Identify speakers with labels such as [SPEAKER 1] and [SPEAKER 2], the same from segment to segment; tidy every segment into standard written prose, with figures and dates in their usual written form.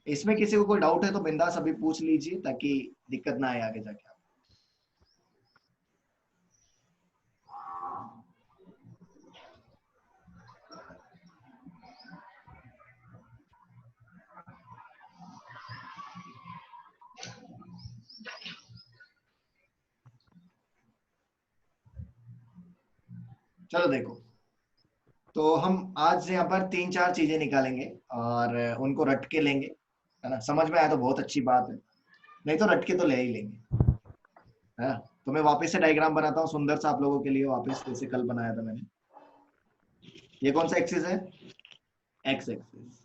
[SPEAKER 1] इसमें किसी को कोई डाउट है तो बिंदास अभी पूछ लीजिए ताकि दिक्कत ना आए आगे जाके। चलो देखो, तो हम आज यहाँ पर 3-4 चीजें निकालेंगे और उनको रट के लेंगे, है ना। समझ में आया तो बहुत अच्छी बात है, नहीं तो रट के तो ले ही लेंगे, है ना। तो मैं वापस से डायग्राम बनाता हूँ सुंदर सा आप लोगों के लिए, वापस जैसे कल बनाया था मैंने। ये कौन सा एक्सिस है? X axis.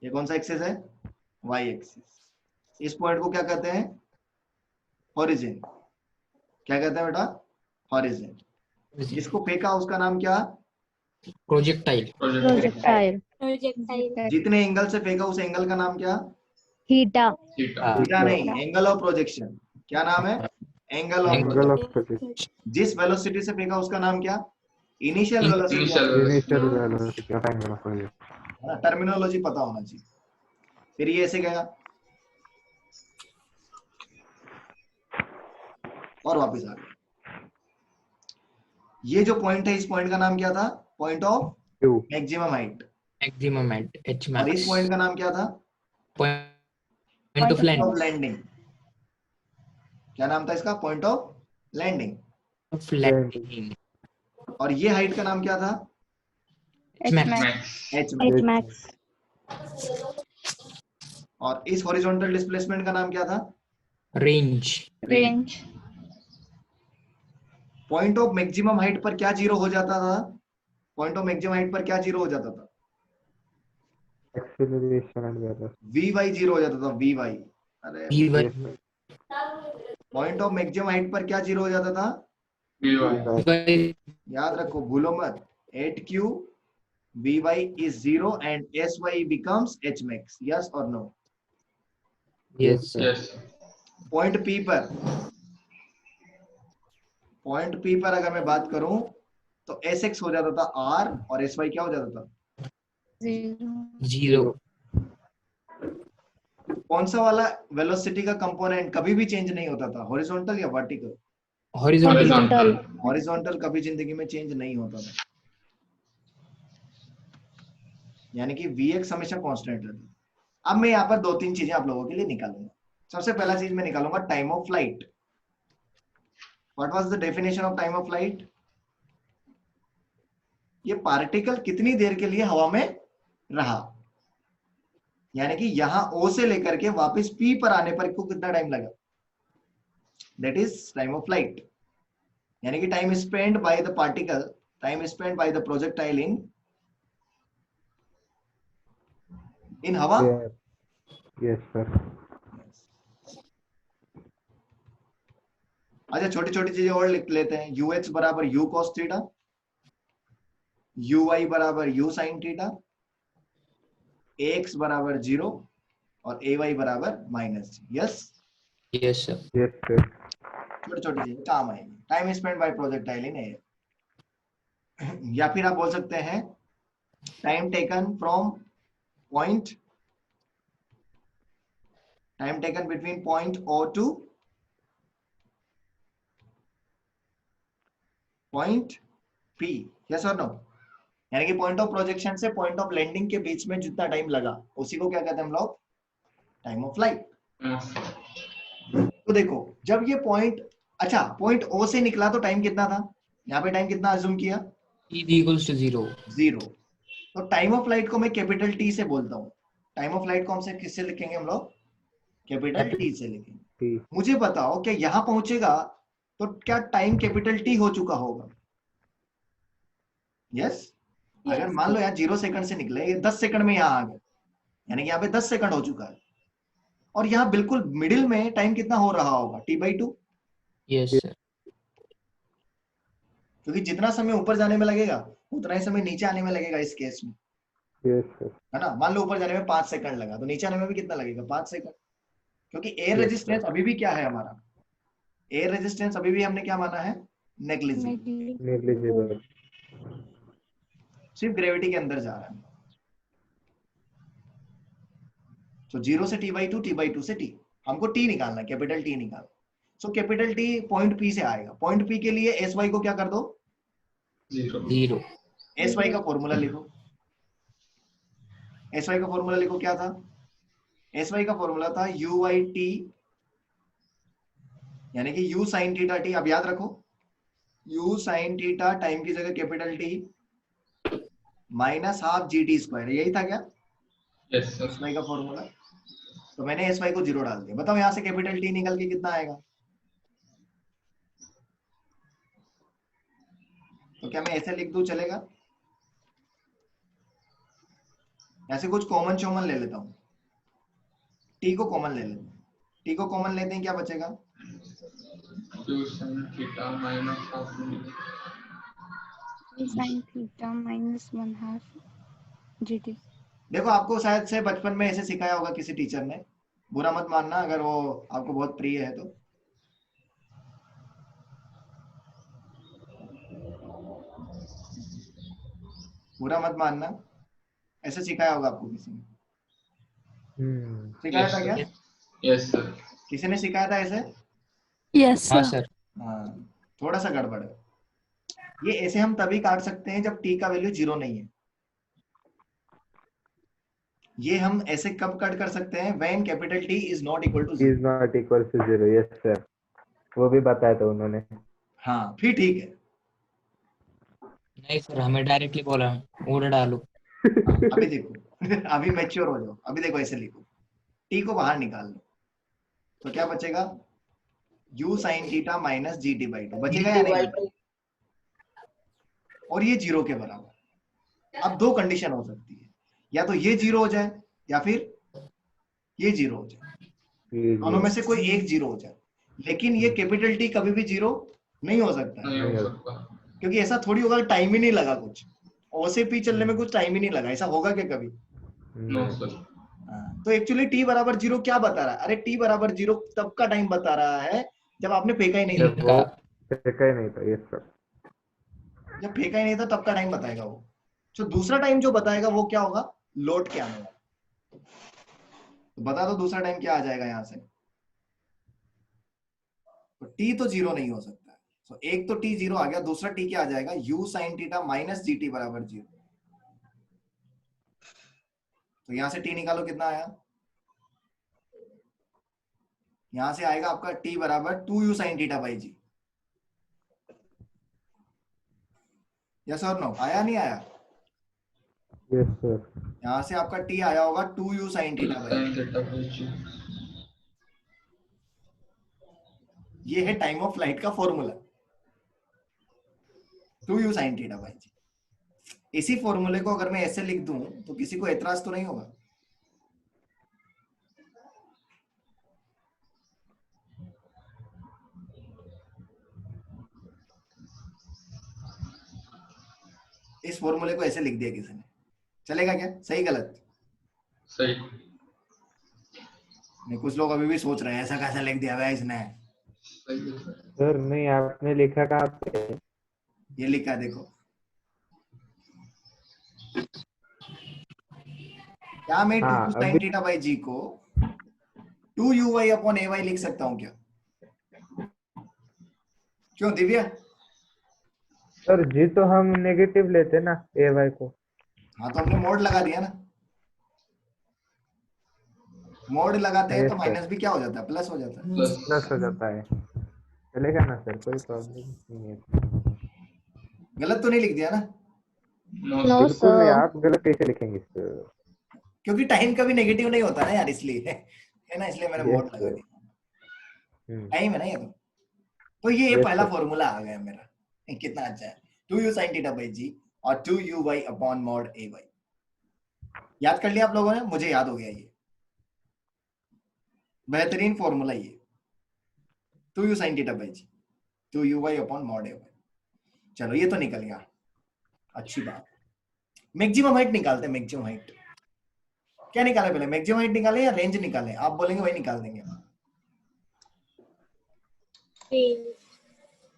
[SPEAKER 1] ये कौन सा एक्सिस है? Y axis. इस पॉइंट को क्या कहते हैं? हॉरिजन। क्या कहते हैं बेटा? हॉरिजन। जिसको फेंका उसका नाम क्या?
[SPEAKER 2] प्रोजेक्टाइल।
[SPEAKER 3] प्रोजेक्टाइल।
[SPEAKER 1] जितने एंगल से फेंका उस एंगल का नाम क्या?
[SPEAKER 3] थीटा।
[SPEAKER 1] थीटा नहीं, एंगल ऑफ प्रोजेक्शन। क्या नाम है? Angle of
[SPEAKER 4] angle
[SPEAKER 1] projection.
[SPEAKER 4] Of projection,
[SPEAKER 1] जिस वेलोसिटी से फेंका उसका नाम क्या? Initial velocity of
[SPEAKER 4] initial velocity of angle of projection.
[SPEAKER 1] Terminology पता होना चाहिए। फिर ये ऐसे गया और वापस आ गया। ये जो पॉइंट है, इस पॉइंट का नाम क्या था? Point of
[SPEAKER 4] Q,
[SPEAKER 1] maximum height.
[SPEAKER 2] Maximum at H
[SPEAKER 1] और इस
[SPEAKER 2] मैक्स।
[SPEAKER 1] पॉइंट का नाम क्या था?
[SPEAKER 2] Point of
[SPEAKER 1] of
[SPEAKER 2] landing.
[SPEAKER 1] Landing. क्या नाम था इसका? Point of landing.
[SPEAKER 2] Of landing.
[SPEAKER 1] और ये हाइट का नाम क्या था?
[SPEAKER 2] H max.
[SPEAKER 1] H
[SPEAKER 3] H
[SPEAKER 1] max.
[SPEAKER 3] Max.
[SPEAKER 1] और इस हॉरिजॉन्टल डिस्प्लेसमेंट का नाम क्या था?
[SPEAKER 2] Range.
[SPEAKER 3] Range.
[SPEAKER 1] Point of maximum height पर क्या जीरो हो जाता था? पॉइंट ऑफ मैक्सिमम हाइट पर क्या जीरो हो जाता था?
[SPEAKER 4] Acceleration and velocity.
[SPEAKER 1] V Y zero हो जाता था, वी वाई। अरे
[SPEAKER 2] V1
[SPEAKER 1] point of maximum height पर क्या जीरो हो जाता था? याद रखो, भूलो मत। 8q vy is 0 and sy becomes h max. Yes or no?
[SPEAKER 2] Yes
[SPEAKER 1] point p पर, पॉइंट p पर अगर मैं बात करूं तो sx हो जाता था r और sy क्या हो जाता था?
[SPEAKER 2] जीरो।
[SPEAKER 1] कौन सा वाला वेलोसिटी का कंपोनेंट कभी भी चेंज नहीं होता था? हॉरिजॉन्टल या वर्टिकल?
[SPEAKER 3] हॉरिजॉन्टल।
[SPEAKER 1] हॉरिजॉन्टल कभी जिंदगी में चेंज नहीं होता था, यानी कि vx हमेशा कांस्टेंट रहता। अब मैं यहाँ पर 2-3 चीजें आप लोगों के लिए निकालूंगा। सबसे पहला चीज मैं निकालूंगा time of flight. What was the definition of time of flight? ये पार्टिकल कितनी देर के लिए हवा में रहा, यानी कि यहां O से लेकर के वापस P पर आने पर को कितना टाइम लगा, that is time of flight. यानी कि time spend by the particle, time spend by the projectile in हवा।
[SPEAKER 4] Yes sir.
[SPEAKER 1] अच्छा, छोटी छोटी चीजें और लिख लेते हैं। ux बराबर u cos थीटा, uy बराबर u sin थीटा, ax बराबर 0 और ay बराबर -g। Yes
[SPEAKER 2] yes sir.
[SPEAKER 4] Yes sir.
[SPEAKER 1] छोटी छोटी चीजें काम आएंगी। Time spend bye projectile in air, या फिर आप बोल सकते हैं time taken from point, time taken between point O two point P। Yes और नो? यानी कि पॉइंट ऑफ प्रोजेक्शन से पॉइंट ऑफ लैंडिंग के बीच में जितना टाइम लगा उसी को क्या कहते हैं हम लोग? Time of flight. तो देखो, जब ये पॉइंट, अच्छा पॉइंट O से निकला तो टाइम कितना था? यहाँ पे टाइम कितना अज्यूम किया?
[SPEAKER 2] E equals to 0।
[SPEAKER 1] 0। तो टाइम ऑफ फ्लाइट को मैं कैपिटल T से बोलता हूँ। टाइम ऑफ फ्लाइट को हम से किससे लिखेंगे हम लोग? कैपिटल T से लिखेंगे। मुझे बताओ क्या यहां पहुंचेगा तो क्या टाइम कैपिटल T हो चुका होगा? यस। अगर मान लो यार 0 सेकंड से निकले, ये 10 सेकंड में यहाँ आ गए, यानी कि यहाँ पे 10 सेकंड हो चुका है। और यहाँ बिल्कुल मिडिल में टाइम कितना हो रहा होगा? T/2।
[SPEAKER 2] Yes sir.
[SPEAKER 1] क्योंकि जितना समय ऊपर जाने में लगेगा उतना ही समय नीचे आने में लगेगा इस केस में,
[SPEAKER 4] यस सर।
[SPEAKER 1] है ना। मान लो ऊपर जाने में 5 सेकंड लगा तो नीचे आने में भी कितना लगेगा? 5 सेकंड। क्योंकि एयर
[SPEAKER 4] Yes,
[SPEAKER 1] रेजिस्टेंस अभी भी क्या है हमारा? एयर रेजिस्टेंस अभी भी हमने क्या माना है? नेग्लिजिबल।
[SPEAKER 4] नेग्लिजिबल।
[SPEAKER 1] सिर्फ ग्रेविटी के अंदर जा रहा है। सो 0 से t/2, t/2 से t, हमको t निकालना है, कैपिटल T निकालना। So capital T point P से आएगा। पॉइंट P के लिए sy को क्या कर दो,
[SPEAKER 2] 0
[SPEAKER 1] sy का फॉर्मूला लिखो। sy का फॉर्मूला लिखो, क्या था, sy का फॉर्मूला था u/t, यानी कि u sin थीटा t। अब याद रखो, u sin थीटा टाइम की जगह capital T minus half GT², यही था क्या
[SPEAKER 5] यस सर।
[SPEAKER 1] sy का फॉर्मूला। तो मैंने sy को 0 डाल दिया। बताओ यहां से कैपिटल T निकल के कितना आएगा। तो क्या मैं ऐसे लिख दूं, चलेगा? ऐसे कुछ कॉमन चॉमन ले लेता हूं, t को कॉमन ले लेते हैं। t को कॉमन लेते हैं, क्या बचेगा,
[SPEAKER 5] u sin theta minus half
[SPEAKER 3] sin theta minus 1/2 GT.
[SPEAKER 1] देखो आपको शायद से बचपन में ऐसे सिखाया होगा किसी टीचर ने, बुरा मत मानना अगर वो आपको बहुत प्रिय है तो। बुरा मत मानना, ऐसे सिखाया होगा आपको किसी ने, सिखाया था क्या,
[SPEAKER 5] यस सर।
[SPEAKER 1] किसी ने सिखाया था ऐसे?
[SPEAKER 3] Yes,
[SPEAKER 2] हाँ
[SPEAKER 3] sir.
[SPEAKER 2] सर।
[SPEAKER 1] हाँ, थोड़ा सा गड़बड़ है। ये ऐसे हम तभी काट सकते हैं जब t का वैल्यू 0 नहीं है। ये हम ऐसे कब कट कर सकते हैं, when capital T is not equal to 0।
[SPEAKER 4] is not equal to 0, yes sir, वो भी बताया था उन्होंने।
[SPEAKER 1] हाँ फिर ठीक है।
[SPEAKER 2] नहीं सर, हमें डायरेक्टली बोला उड़ डालो।
[SPEAKER 1] हाँ, अभी देखो अभी मैच्योर हो जाओ। अभी देखो ऐसे लिखो, t को बाहर निकाल लो, तो क्या बचेगा, u sin theta minus GT/2 बचेगा या नहीं बचेगा? और ये 0 के बराबर। अब दो कंडीशन हो सकती है, या तो ये 0 हो जाए या फिर ये 0 हो जाए, दोनों में से कोई एक 0 हो जाए। लेकिन ये कैपिटल T कभी भी 0 नहीं हो सकता है,
[SPEAKER 5] नहीं हो सकता।
[SPEAKER 1] क्योंकि ऐसा थोड़ी होगा, टाइम ही नहीं लगा कुछ, OCP चलने में कुछ टाइम ही नहीं लगा। ऐसा होगा क्या कभी?
[SPEAKER 5] No sir.
[SPEAKER 1] तो एक्चुअली t बराबर 0 क्या बता रहा है? अरे t बराबर 0 तब का टाइम बता रहा है जब आपने फेंका ही नहीं
[SPEAKER 4] जब
[SPEAKER 1] था।
[SPEAKER 4] वो फेंका ही नहीं था, यस सर।
[SPEAKER 1] जब फेंका ही नहीं था तब का टाइम बताएगा वो। तो दूसरा टाइम जो बताएगा वो क्या होगा, लौट के आने वाला। तो बता दो दूसरा टाइम क्या आ जाएगा यहाँ से। तो t तो 0 नहीं हो सकता है। तो एक तो t 0 आ गया, दूसरा t क्या आ जाएगा, u sin theta minus GT बराबर 0। तो यहां से t निकालो, कितना आया, यहां से आएगा आपका t बराबर 2u sin theta by G. Yes और नो, आया नहीं आया?
[SPEAKER 4] Yes sir.
[SPEAKER 1] यहां से आपका t आया होगा 2u sin theta by
[SPEAKER 5] sin theta by G.
[SPEAKER 1] ये है टाइम ऑफ फ्लाइट का formula, 2u sin theta by G. इसी फॉर्मूले को अगर मैं ऐसे लिख दूं तो किसी को एतराज तो नहीं होगा? इस फॉर्मूले को ऐसे लिख दिया किसी ने, चलेगा क्या? सही गलत?
[SPEAKER 5] सही।
[SPEAKER 1] नहीं, कुछ लोग अभी भी सोच रहे हैं ऐसा कैसा लिख दिया है इसने।
[SPEAKER 5] सही है सर।
[SPEAKER 4] सर नहीं, आपने लिखा कहाँ पे?
[SPEAKER 1] ये लिखा है देखो, क्या मैं
[SPEAKER 4] हाँ,
[SPEAKER 1] 2 sin
[SPEAKER 4] अभी
[SPEAKER 1] थीटा बाई जी को 2uy अपॉन ay लिख सकता हूँ क्या? क्यों दिव्या?
[SPEAKER 4] सर जी तो हम नेगेटिव लेते ना ए वाई को।
[SPEAKER 1] हाँ तो हमने मोड लगा दिया ना, मोड लगाते हैं तो
[SPEAKER 4] Yes, sir.
[SPEAKER 1] माइनस भी क्या हो जाता है, प्लस हो जाता है।
[SPEAKER 4] प्लस हो जाता है, चलेगा ना सर, कोई प्रॉब्लम नहीं है।
[SPEAKER 1] गलत तो नहीं लिख दिया ना?
[SPEAKER 5] नो
[SPEAKER 3] No,
[SPEAKER 4] बिल्कुल नहीं,
[SPEAKER 3] sir.
[SPEAKER 4] आप गलत कैसे लिखेंगे सर?
[SPEAKER 1] क्योंकि टाइम कभी नेगेटिव नहीं होता ना यार, इसलिए है ना, इसलिए मैंने
[SPEAKER 4] Yes,
[SPEAKER 1] मोड लगा
[SPEAKER 4] sir.
[SPEAKER 1] दिया। टाइम है ना ये तो ये
[SPEAKER 4] Yes,
[SPEAKER 1] पहला
[SPEAKER 4] sir.
[SPEAKER 1] फॉर्मूला आ गया मेरा, कितना अच्छा है, 2u sin थीटा बाई जी और 2uy अपॉन मॉड ay। याद कर लिया आप लोगों ने? मुझे याद हो गया, ये बेहतरीन फॉर्मूला ये, 2u sin theta by G 2uy upon mod ay। चलो ये तो निकल गया, अच्छी बात। मैक्सिमम हाइट निकालते हैं। मैक्सिमम हाइट क्या निकाले पहले, मैक्सिमम हाइट निकाले या रेंज निकाले? आप बोलेंगे वही निकाल देंगे।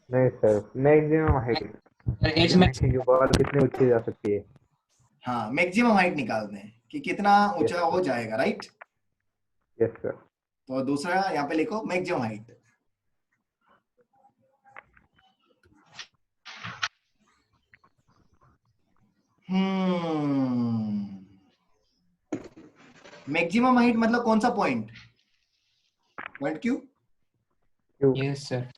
[SPEAKER 4] नहीं सर, मैक्सिमम हाइट
[SPEAKER 2] एज मैक्स
[SPEAKER 4] कि बॉल कितनी ऊंची जा सकती है।
[SPEAKER 1] हाँ मैक्सिमम हाइट निकालते हैं कि कितना ऊंचा हो जाएगा, राइट?
[SPEAKER 4] Yes sir.
[SPEAKER 1] तो दूसरा यहाँ पे लिखो मैक्सिमम हाइट। मैक्सिमम हाइट मतलब कौन सा point? Point Q.
[SPEAKER 2] Yes sir.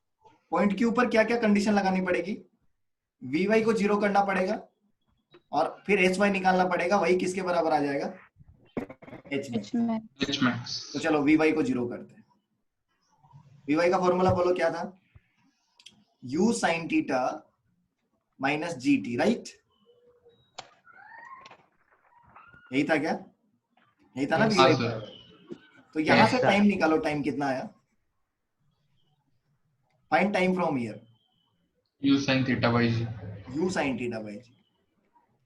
[SPEAKER 1] Point Q पर क्या क्या कंडीशन लगानी पड़ेगी? वी वाई को 0 करना पड़ेगा और फिर एच वाई निकालना पड़ेगा। वही किसके बराबर आ जाएगा? H max.
[SPEAKER 3] H
[SPEAKER 5] H max.
[SPEAKER 1] तो चलो वी वाई को 0 करते हैं। वी वाई का फॉर्मूला बोलो क्या था? u sin theta minus G T, right? यही था क्या? यही था ना वी
[SPEAKER 2] Yes,
[SPEAKER 1] वाई?
[SPEAKER 5] हाँ सर।
[SPEAKER 1] तो यहां
[SPEAKER 2] Yes,
[SPEAKER 1] से
[SPEAKER 4] sir.
[SPEAKER 1] टाइम निकालो। टाइम कितना आया? Find time from here.
[SPEAKER 5] U sin theta by g.
[SPEAKER 1] u sin theta by G.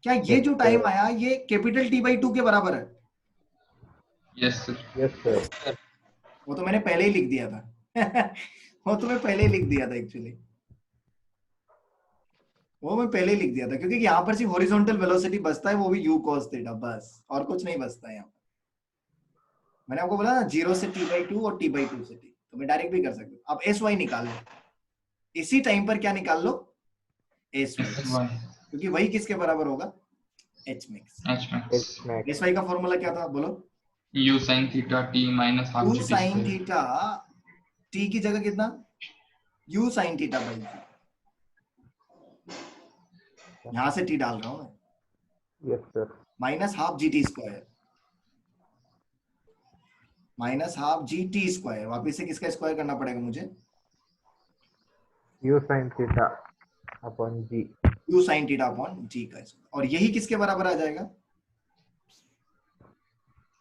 [SPEAKER 1] क्या ये जो टाइम आया ये कैपिटल टी बाई 2 के बराबर है?
[SPEAKER 5] Yes sir.
[SPEAKER 4] Yes sir.
[SPEAKER 2] yes sir.
[SPEAKER 1] वो तो मैंने पहले ही लिख दिया था। वो तो मैं पहले ही लिख दिया था एक्चुअली। वो मैं पहले ही लिख दिया था क्योंकि यहाँ पर सिर्फ हॉरिजॉन्टल वेलोसिटी बचता है, वो भी u cos थीटा, बस और कुछ नहीं बचता है यहाँ पर। मैंने आपको बोला ना 0 से t/2 और t/2 से t, तो मैं डायरेक्ट भी कर सकता हूँ। अब एस वाई निकाल लो। इसी टाइम पर क्या निकाल लो? S Y,
[SPEAKER 5] S y.
[SPEAKER 1] क्योंकि वही किसके बराबर होगा? H max.
[SPEAKER 5] H max.
[SPEAKER 4] H max.
[SPEAKER 1] S Y का फॉर्मूला क्या था बोलो?
[SPEAKER 5] U sin theta t minus half
[SPEAKER 1] u
[SPEAKER 5] g t
[SPEAKER 1] sin
[SPEAKER 5] square.
[SPEAKER 1] Theta t की जगह कितना? u sin theta by t। यहां से t डाल रहा हूं मैं।
[SPEAKER 4] Yes sir.
[SPEAKER 1] Minus half G T square, minus half G T square. वापिस से किसका स्क्वायर करना पड़ेगा मुझे?
[SPEAKER 4] U sine theta upon G.
[SPEAKER 1] u sin theta upon G का स्क्वायर। और यही किसके बराबर आ जाएगा?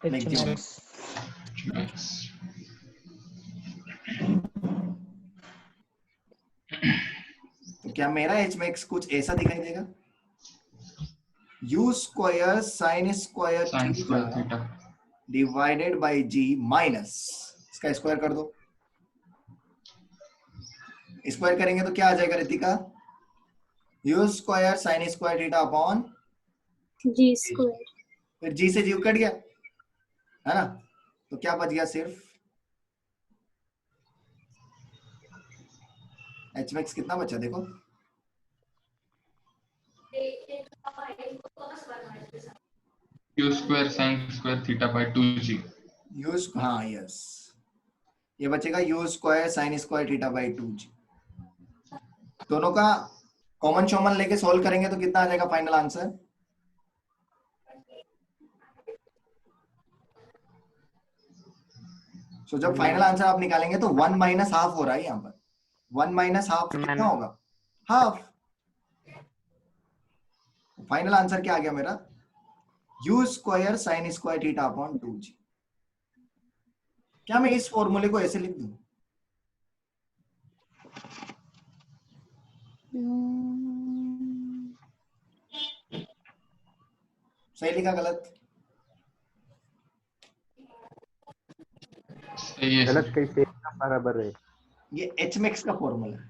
[SPEAKER 2] H
[SPEAKER 1] maximum.
[SPEAKER 2] max.
[SPEAKER 5] H max.
[SPEAKER 1] तो क्या मेरा एच मैक्स कुछ ऐसा दिखाई देगा? u square sine square
[SPEAKER 5] Sin square
[SPEAKER 1] theta
[SPEAKER 5] theta.
[SPEAKER 1] Divided by G minus, इसका स्क्वायर कर दो। स्क्वायर करेंगे तो क्या आ जाएगा Ritika? u square sine square theta upon
[SPEAKER 3] G square.
[SPEAKER 1] फिर जी से जी कट गया है ना, तो क्या बच गया? सिर्फ एच मैक्स कितना बचा देखो?
[SPEAKER 5] U square sin square theta by 2g.
[SPEAKER 1] u, हाँ यस, ये बचेगा u square sine square theta by 2g। दोनों का कॉमन शॉमन लेके सॉल्व करेंगे तो कितना आ जाएगा फाइनल आंसर? सो जब फाइनल आंसर आप निकालेंगे तो 1 माइनस हाफ हो रहा है यहाँ पर। 1 माइनस हाफ कितना होगा? हाफ। फाइनल आंसर क्या आ गया मेरा? u square sine square theta upon 2g। क्या मैं इस फॉर्मूले को ऐसे लिख दूं? सही लिखा गलत?
[SPEAKER 5] सही है
[SPEAKER 4] गलत
[SPEAKER 5] सर.
[SPEAKER 4] कैसे एकदम बराबर है।
[SPEAKER 1] ये एच मैक्स का फॉर्मूला है,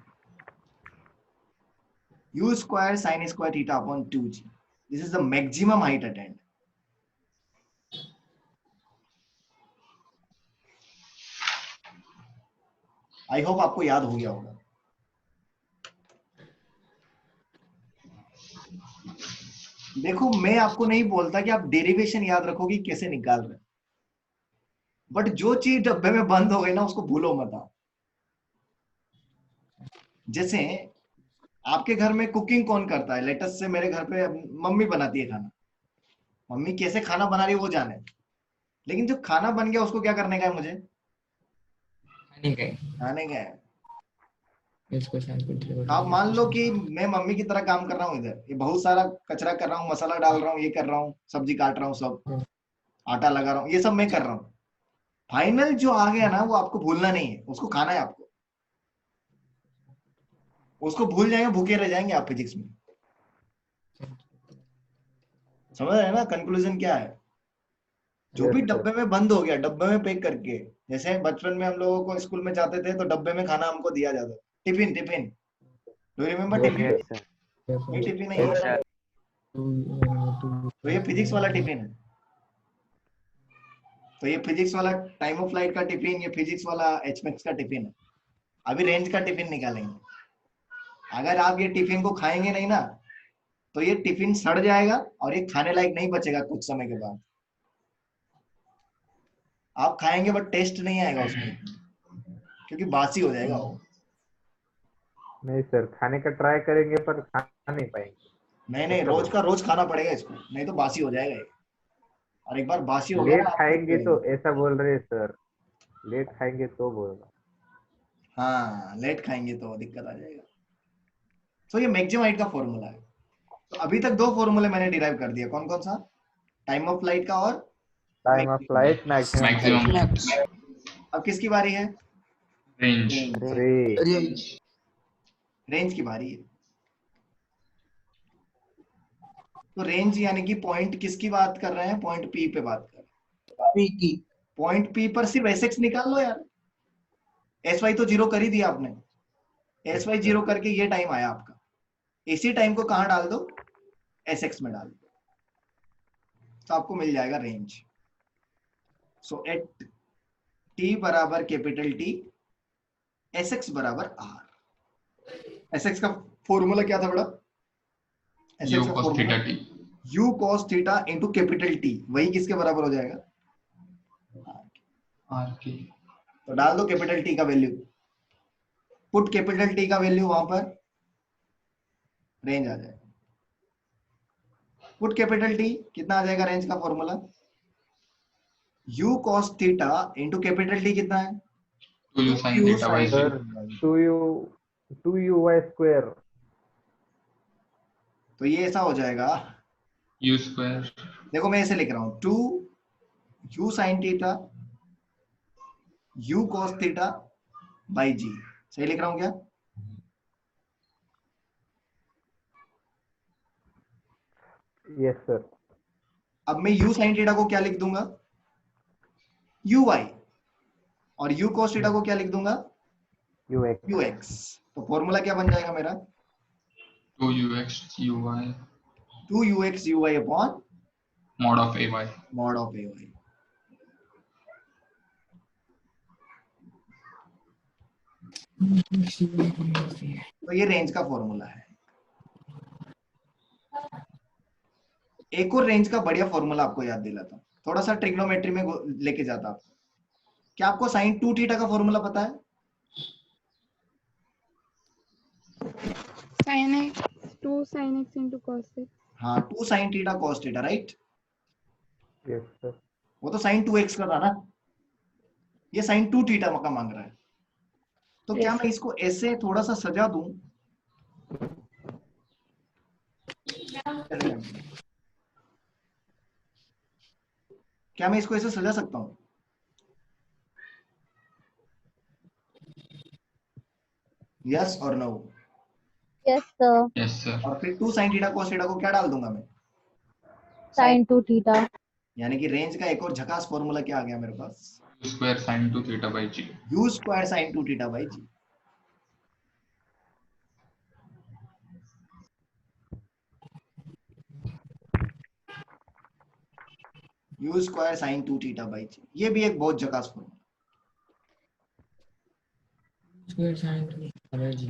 [SPEAKER 1] u square sine square theta upon 2g। This is the maximum height attend. I hope आपको याद हो गया होगा। देखो मैं आपको नहीं बोलता कि आप डेरिवेशन याद रखोगे कैसे निकाल रहे, बट जो चीज डब्बे में बंद हो गई ना उसको भूलो मत आप। जैसे आपके घर में कुकिंग कौन करता है? लेटेस्ट से मेरे घर पे मम्मी बनाती है खाना। मम्मी कैसे खाना बना रही है वो जाने, लेकिन जो खाना बन गया उसको क्या करने का है मुझे?
[SPEAKER 2] खाने का है।
[SPEAKER 1] खाने का है।
[SPEAKER 2] इसको संस्कृत
[SPEAKER 1] आप मान लो कि मैं मम्मी की तरह काम कर रहा हूँ इधर, ये बहुत सारा कचरा कर रहा हूँ, मसाला डाल रहा हूँ, ये कर रहा हूँ, सब्जी काट रहा हूँ, सब आटा लगा रहा हूँ, ये सब मैं कर रहा हूँ। फाइनल जो आ गया ना वो आपको भूलना नहीं है, उसको खाना है आपको। उसको भूल जाएंगे भूखे रह जाएंगे आप फिजिक्स में। समझ रहे हैं ना कंक्लूजन क्या है? जो भी
[SPEAKER 4] यस सर।
[SPEAKER 1] डब्बे में बंद हो गया डब्बे में पैक करके, जैसे बचपन में हम लोगों को स्कूल में जाते थे तो डब्बे में खाना हमको दिया जाता, tiffin. Tiffin, do you remember
[SPEAKER 4] yes
[SPEAKER 1] tiffin?
[SPEAKER 4] Sir.
[SPEAKER 1] ये टिफिन है,
[SPEAKER 4] यस
[SPEAKER 1] ये
[SPEAKER 4] सर।
[SPEAKER 1] तो ये फिजिक्स वाला टिफिन है। तो ये फिजिक्स वाला टाइम ऑफ फ्लाइट का टिफिन, ये फिजिक्स वाला एच मैक्स का टिफिन है। अभी रेंज का टिफिन निकालेंगे। अगर आप ये टिफिन को खाएंगे नहीं ना, तो ये टिफिन सड़ जाएगा और ये खाने लायक नहीं बचेगा कुछ समय के बाद। आप खाएंगे बट टेस्ट नहीं आएगा उसमें, क्योंकि बासी हो जाएगा वो।
[SPEAKER 4] नहीं सर, खाने का ट्राई करेंगे पर खा नहीं पाएंगे।
[SPEAKER 1] नहीं, रोज का रोज खाना पड़ेगा इसको, नहीं तो बासी हो जाएगा ये। और एक बार बासी हो गया
[SPEAKER 4] लेट
[SPEAKER 1] ना, आप
[SPEAKER 4] खाएंगे तो ऐसा बोल रहे हैं सर, लेट खाएंगे तो बोल रहा।
[SPEAKER 1] हाँ, लेट खाएंगे तो दिक्कत आ जाएगा। तो ये मैक्सिमम हाइट का फॉर्मूला है। तो अभी तक 2 फॉर्मूले मैंने डिराइव कर दिया। कौन कौन सा? टाइम ऑफ फ्लाइट का और
[SPEAKER 4] time of flight, maximum
[SPEAKER 5] maximum
[SPEAKER 1] अब किसकी बारी है?
[SPEAKER 5] रेंज।
[SPEAKER 4] रेंज।
[SPEAKER 1] रेंज की बारी है। तो रेंज यानी कि पॉइंट किसकी बात कर रहे हैं? पॉइंट पी पे बात कर रहे हैं। पॉइंट पी पर सिर्फ एस एक्स निकाल लो यार। एस वाई तो 0 कर ही दिया आपने। एस वाई 0 करके ये टाइम आया आपका। इसी टाइम को कहां डाल दो? एस एक्स में डाल दो, तो आपको मिल जाएगा रेंज। सो एट टी बराबर कैपिटल टी, एस एक्स बराबर आर। एस एक्स का फॉर्मूला क्या था बड़ा?
[SPEAKER 5] You cos theta T.
[SPEAKER 1] You cos theta into capital T, वही किसके बराबर हो जाएगा?
[SPEAKER 5] आर के।
[SPEAKER 1] तो डाल दो कैपिटल टी का वैल्यू, पुट कैपिटल टी का वैल्यू वहां पर, रेंज आ जाएगा। पुट कैपिटल टी कितना आ जाएगा? रेंज का formula u cos theta into capital T कितना है?
[SPEAKER 5] 2u sin theta by G.
[SPEAKER 4] Sir 2u square.
[SPEAKER 1] तो ये ऐसा हो जाएगा,
[SPEAKER 5] u स्क्वायर।
[SPEAKER 1] देखो मैं ऐसे लिख रहा हूं, 2 u sin theta u cos theta by G. सही लिख रहा हूं क्या?
[SPEAKER 4] Yes sir.
[SPEAKER 1] अब मैं u sin थीटा को क्या लिख दूंगा? uy। और u cos थीटा को क्या लिख दूंगा? ux। तो फॉर्मूला क्या बन जाएगा मेरा?
[SPEAKER 5] 2ux uy
[SPEAKER 1] 2ux uy upon
[SPEAKER 5] mod of ay।
[SPEAKER 1] Mod of ay। तो ये रेंज का फॉर्मूला है। एक और रेंज का बढ़िया फॉर्मूला आपको याद दिलाता हूं, थोड़ा सा ट्रिग्नोमेट्री में लेके जाता आपको। क्या आपको साइन 2 थीटा का फॉर्मूला पता है?
[SPEAKER 3] sin x 2 sin x into cos x।
[SPEAKER 1] हाँ, 2 sine theta cos theta, right?
[SPEAKER 4] Yes sir.
[SPEAKER 1] वो तो साइन 2x का था ना, ये साइन 2 थीटा का मांग रहा है। तो क्या मैं इसको ऐसे थोड़ा सा सजा दूं? क्या मैं इसको ऐसे सजा सकता हूं? यस और no?
[SPEAKER 3] Yes sir.
[SPEAKER 5] Yes sir.
[SPEAKER 1] और फिर 2 साइन थीटा cos थीटा को क्या डाल दूंगा मैं?
[SPEAKER 3] sin 2 theta.
[SPEAKER 1] यानी कि रेंज का एक और झकास फॉर्मूला क्या आ गया मेरे पास?
[SPEAKER 5] u square sin 2 theta by G.
[SPEAKER 1] u square sine 2 theta by G. u square sine 2 theta by G, ये भी एक बहुत झकास formula.
[SPEAKER 2] Square sine 2 theta G.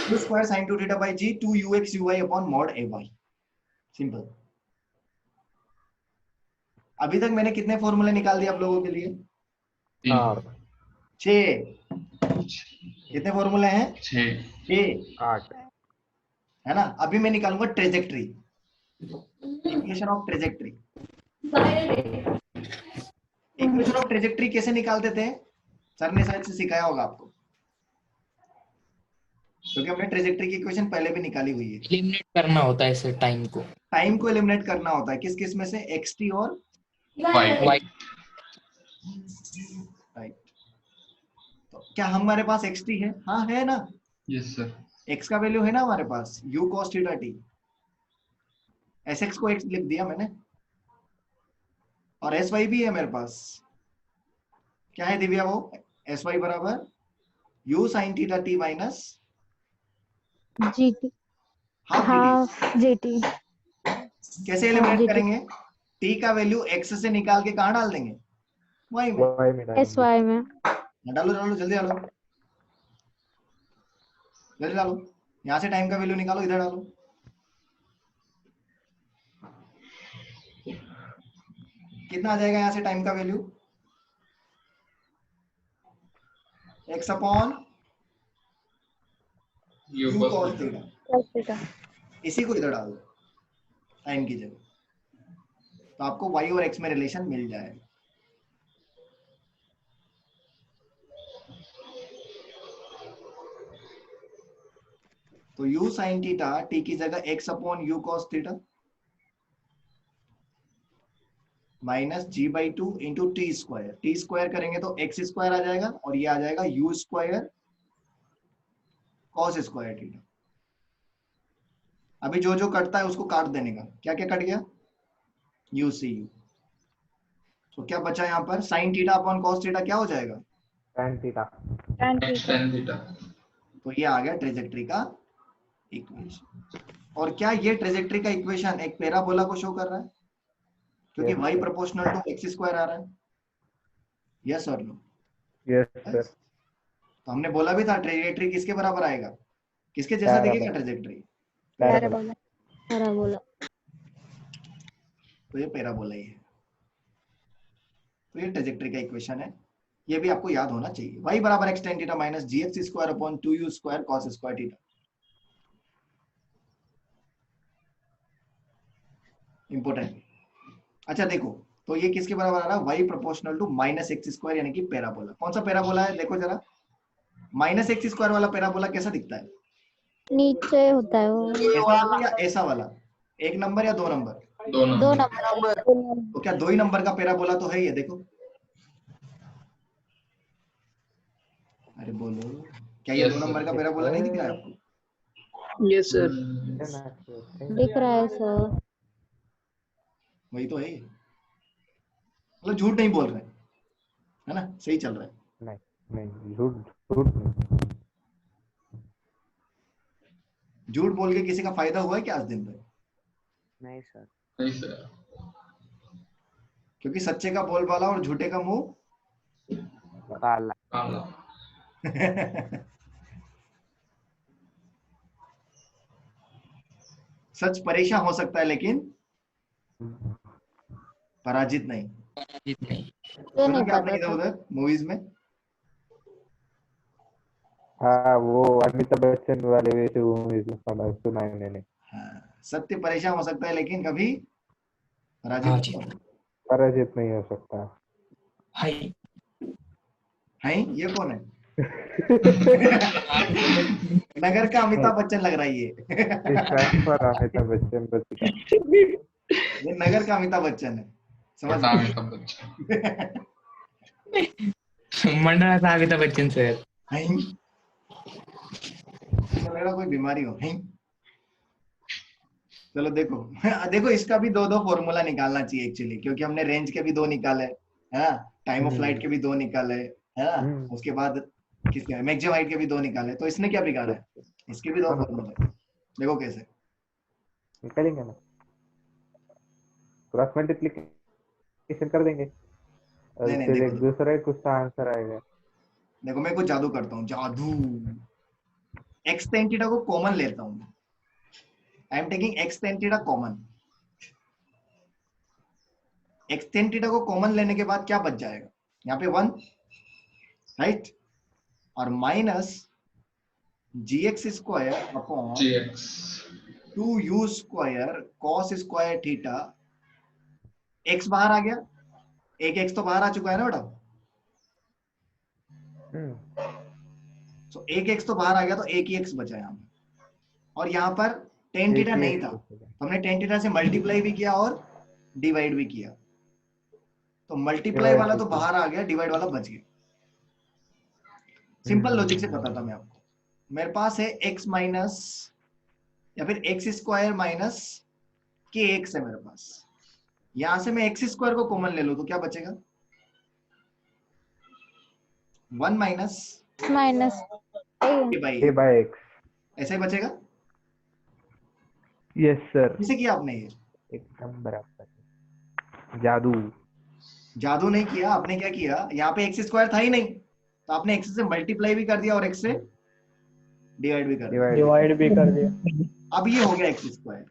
[SPEAKER 1] u square sine 2 theta by G 2ux uy upon mod ay। Simple. अभी तक मैंने कितने फॉर्मूले निकाल दिए आप लोगों के लिए?
[SPEAKER 4] 4
[SPEAKER 1] 6। कितने फॉर्मूले हैं? 6।
[SPEAKER 4] 8।
[SPEAKER 1] है ना? अभी मैं निकालूंगा trajectory, equation of trajectory. Equation of trajectory कैसे निकालते थे? सर ने शायद से सिखाया होगा आपको, क्योंकि हमने ट्रेजेक्ट्री की इक्वेशन पहले भी निकाली हुई है।
[SPEAKER 2] एलिमिनेट करना होता है इसे टाइम को।
[SPEAKER 1] टाइम को एलिमिनेट करना होता है, किस किस में से? एक्स टी और
[SPEAKER 5] y।
[SPEAKER 1] राइट। तो क्या हमारे पास एक्स टी है? हाँ है ना।
[SPEAKER 5] Yes sir.
[SPEAKER 1] एक्स का वैल्यू है ना हमारे पास, U cos theta T. S X को एक्स लिख दिया मैंने, और एस वाई भी है मेरे पास। क्या है दिव्या वो? एस वाई बराबर you sine theta T minus
[SPEAKER 3] G T.
[SPEAKER 1] Half
[SPEAKER 3] half GT
[SPEAKER 1] कैसे एलिमिनेट करेंगे? टी का वैल्यू एक्स से निकाल के कहाँ डाल देंगे? वाई में।
[SPEAKER 4] वाई में डालेंगे।
[SPEAKER 3] एस वाई में
[SPEAKER 1] डालो डालो जल्दी डालो, जल्दी डालो। यहाँ से टाइम का वैल्यू निकालो, इधर डालो। कितना आ जाएगा यहाँ से टाइम का value? X upon
[SPEAKER 5] U
[SPEAKER 1] you
[SPEAKER 5] cos
[SPEAKER 1] cos
[SPEAKER 5] theta.
[SPEAKER 1] Theta.
[SPEAKER 3] cos theta.
[SPEAKER 1] इसी को इधर डाल दो टाइम की जगह, तो आपको वाई और एक्स में रिलेशन मिल जाएगा। तो u sin थीटा t की जगह x upon u cos theta minus G by two into T square करेंगे तो एक्स स्क्वायर आ जाएगा और ये आ जाएगा you square cos square theta. अभी जो जो कटता है उसको काट देने का, क्या क्या कट गया? U C u. तो क्या बचा यहाँ पर? Sine theta upon cos theta क्या हो जाएगा?
[SPEAKER 4] tan theta.
[SPEAKER 3] tan
[SPEAKER 5] X
[SPEAKER 3] theta
[SPEAKER 5] tan theta.
[SPEAKER 1] तो ये आ गया ट्रेजेक्ट्री का इक्वेशन। और क्या ये ट्रेजेक्ट्री का इक्वेशन एक पैराबोला को शो कर रहा है? क्योंकि
[SPEAKER 4] Yes,
[SPEAKER 1] y
[SPEAKER 4] sir.
[SPEAKER 1] Proportional to X square आ रहा है। यस और नो?
[SPEAKER 4] Yes sir.
[SPEAKER 1] तो हमने बोला भी था ट्रेजेक्ट्री किसके बराबर आएगा, किसके जैसा दिखेगा ट्रेजेक्ट्री?
[SPEAKER 3] Parabola parabola.
[SPEAKER 1] तो ये पैराबोला ही है। तो ये ट्रेजेक्ट्री का इक्वेशन है, ये भी आपको याद होना चाहिए। y बराबर X tan theta minus G X square upon 2u square cos square theta. Important. अच्छा देखो, तो ये किसके बराबर आ रहा है? y proportional to minus x square, यानी कि पैराबोला। कौन सा पैराबोला है देखो जरा। माइनस एक्स स्क्वायर वाला पैराबोला कैसा दिखता है?
[SPEAKER 3] नीचे होता है वो।
[SPEAKER 1] ऐसा वाला या ऐसा वाला? एक नंबर या दो नंबर?
[SPEAKER 5] दो
[SPEAKER 3] दो
[SPEAKER 5] नंबर.
[SPEAKER 3] नंबर।
[SPEAKER 1] तो क्या दो ही नंबर का पैराबोला तो है ये? देखो, अरे बोलो, क्या ये
[SPEAKER 5] Yes,
[SPEAKER 1] दो
[SPEAKER 5] sir.
[SPEAKER 1] नंबर का पैराबोला नहीं दिख रहा है आपको?
[SPEAKER 6] Yes sir.
[SPEAKER 3] दिख रहा है सर।
[SPEAKER 1] वही तो है ये। मतलब झूठ नहीं बोल रहे, है ना? सही चल रहा है।
[SPEAKER 4] नहीं नहीं, झूठ झूठ नहीं।
[SPEAKER 1] झूठ बोल के किसी का फायदा हुआ है क्या आज दिन में?
[SPEAKER 4] नहीं सर।
[SPEAKER 5] नहीं sir.
[SPEAKER 1] क्योंकि सच्चे का बोलबाला और झूठे का मुंह
[SPEAKER 4] काला।
[SPEAKER 5] काला.
[SPEAKER 1] सच परेशान हो सकता है लेकिन पराजित नहीं।
[SPEAKER 2] जितने
[SPEAKER 3] ये
[SPEAKER 1] सुना
[SPEAKER 3] नहीं
[SPEAKER 1] क्या आपने
[SPEAKER 3] पता
[SPEAKER 1] इधर
[SPEAKER 3] था।
[SPEAKER 1] उधर मूवीज में?
[SPEAKER 4] हाँ वो अमिताभ बच्चन वाले वैसे मूवीज में सुना है मैंने।
[SPEAKER 1] हाँ, सत्य परेशान हो सकता है लेकिन कभी पराजित
[SPEAKER 2] हाँ
[SPEAKER 1] नहीं
[SPEAKER 2] जी।
[SPEAKER 1] होगा।
[SPEAKER 4] पराजित नहीं हो सकता।
[SPEAKER 2] हाय
[SPEAKER 1] हैं? ये कौन है? नगर का अमिताभ बच्चन लग रहा है ये।
[SPEAKER 4] इस टाइम पर अमिताभ बच्चन बचता।
[SPEAKER 1] ये नगर का अमिताभ बच्चन है, समझ
[SPEAKER 5] छोटा
[SPEAKER 1] लो।
[SPEAKER 5] अमिताभ बच्चन.
[SPEAKER 2] मंडला था अमिताभ बच्चन सर।
[SPEAKER 1] हैं? ऐसा लग रहा कोई बीमारी हो। हैं? चलो देखो, देखो इसका भी दो दो फॉर्मूला निकालना चाहिए एक्चुअली, क्योंकि हमने रेंज के भी दो निकाले, है ना? टाइम ऑफ फ्लाइट के भी दो निकाले, है ना? उसके बाद किसके मैक्सिमम हाइट के भी दो निकाले, तो इसने क्या बिगाड़ा है? इसके भी दो फॉर्मूले। देखो कैसे
[SPEAKER 4] निकालेंगे ना, क्रॉस मल्टीप्लिकेशन कर देंगे और
[SPEAKER 1] नहीं नहीं,
[SPEAKER 4] फिर
[SPEAKER 1] देखो
[SPEAKER 4] एक
[SPEAKER 1] देखो
[SPEAKER 4] दूसरा एक उसका आंसर आएगा।
[SPEAKER 1] देखो, मैं कुछ जादू करता हूँ, जादू। एक्स tan थीटा को कॉमन लेता हूँ। I am taking x tan theta common. X tan theta को कॉमन लेने के बाद क्या बच जाएगा? यहाँ पे 1, राइट? और minus G X square upon
[SPEAKER 5] GX.
[SPEAKER 1] 2u square cos square theta. X बाहर आ गया, एक एक्स तो बाहर आ चुका है ना बेटा? तो एक एक्स तो बाहर आ गया, तो एक ही एक्स बचा यहाँ पे। और यहाँ पर tan थीटा नहीं था, तो हमने tan थीटा से मल्टीप्लाई भी किया और डिवाइड भी किया। तो मल्टीप्लाई वाला तो बाहर आ गया, डिवाइड वाला बच गया। सिंपल लॉजिक से पता था मैं आपको। मेरे पास है x माइनस या फिर एक्स स्क्वायर माइनस के एक्स है मेरे पास। यहां से मैं एक्स स्क्वायर को कॉमन ले लूं तो क्या बचेगा? 1 minus
[SPEAKER 3] minus
[SPEAKER 1] a by
[SPEAKER 4] A by x.
[SPEAKER 1] ऐसा ही बचेगा।
[SPEAKER 4] यस सर,
[SPEAKER 1] किसे किया आपने ये?
[SPEAKER 4] एकदम बराबर। जादू।
[SPEAKER 1] जादू नहीं किया आपने, क्या किया, यहाँ पे एक्स स्क्वायर था ही नहीं, तो आपने एक्स से मल्टीप्लाई भी कर दिया और एक्स से डिवाइड भी कर दिया।
[SPEAKER 4] डिवाइड
[SPEAKER 6] भी कर दिया।
[SPEAKER 1] अब ये हो गया एक्स स्क्वायर,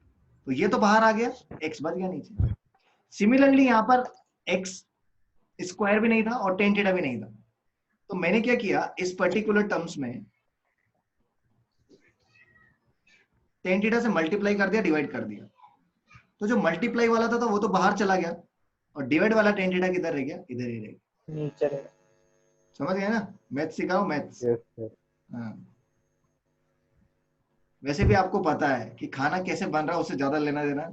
[SPEAKER 1] तो ये तो बाहर आ गया, एक्स बच गया नीचे। सिमिलरली यहाँ पर एक्स स्क्वायर भी नहीं था और टेन थीटा भी नहीं था, तो मैंने क्या किया, इस पर्टिकुलर टर्म्स में टेन थीटा से मल्टीप्लाई कर दिया, डिवाइड कर दिया, तो जो मल्टीप्लाई वाला था तो वो तो बाहर चला गया और डिवाइड वाला टेन थीटा किधर रह गया, इधर ही रह गया।
[SPEAKER 6] नीचे
[SPEAKER 1] समझ गए ना, मैथ्स सिखाओ मैथ्स।
[SPEAKER 4] Yes sir.
[SPEAKER 1] हाँ, वैसे भी आपको पता है कि खाना कैसे बन रहा है उससे ज्यादा लेना देना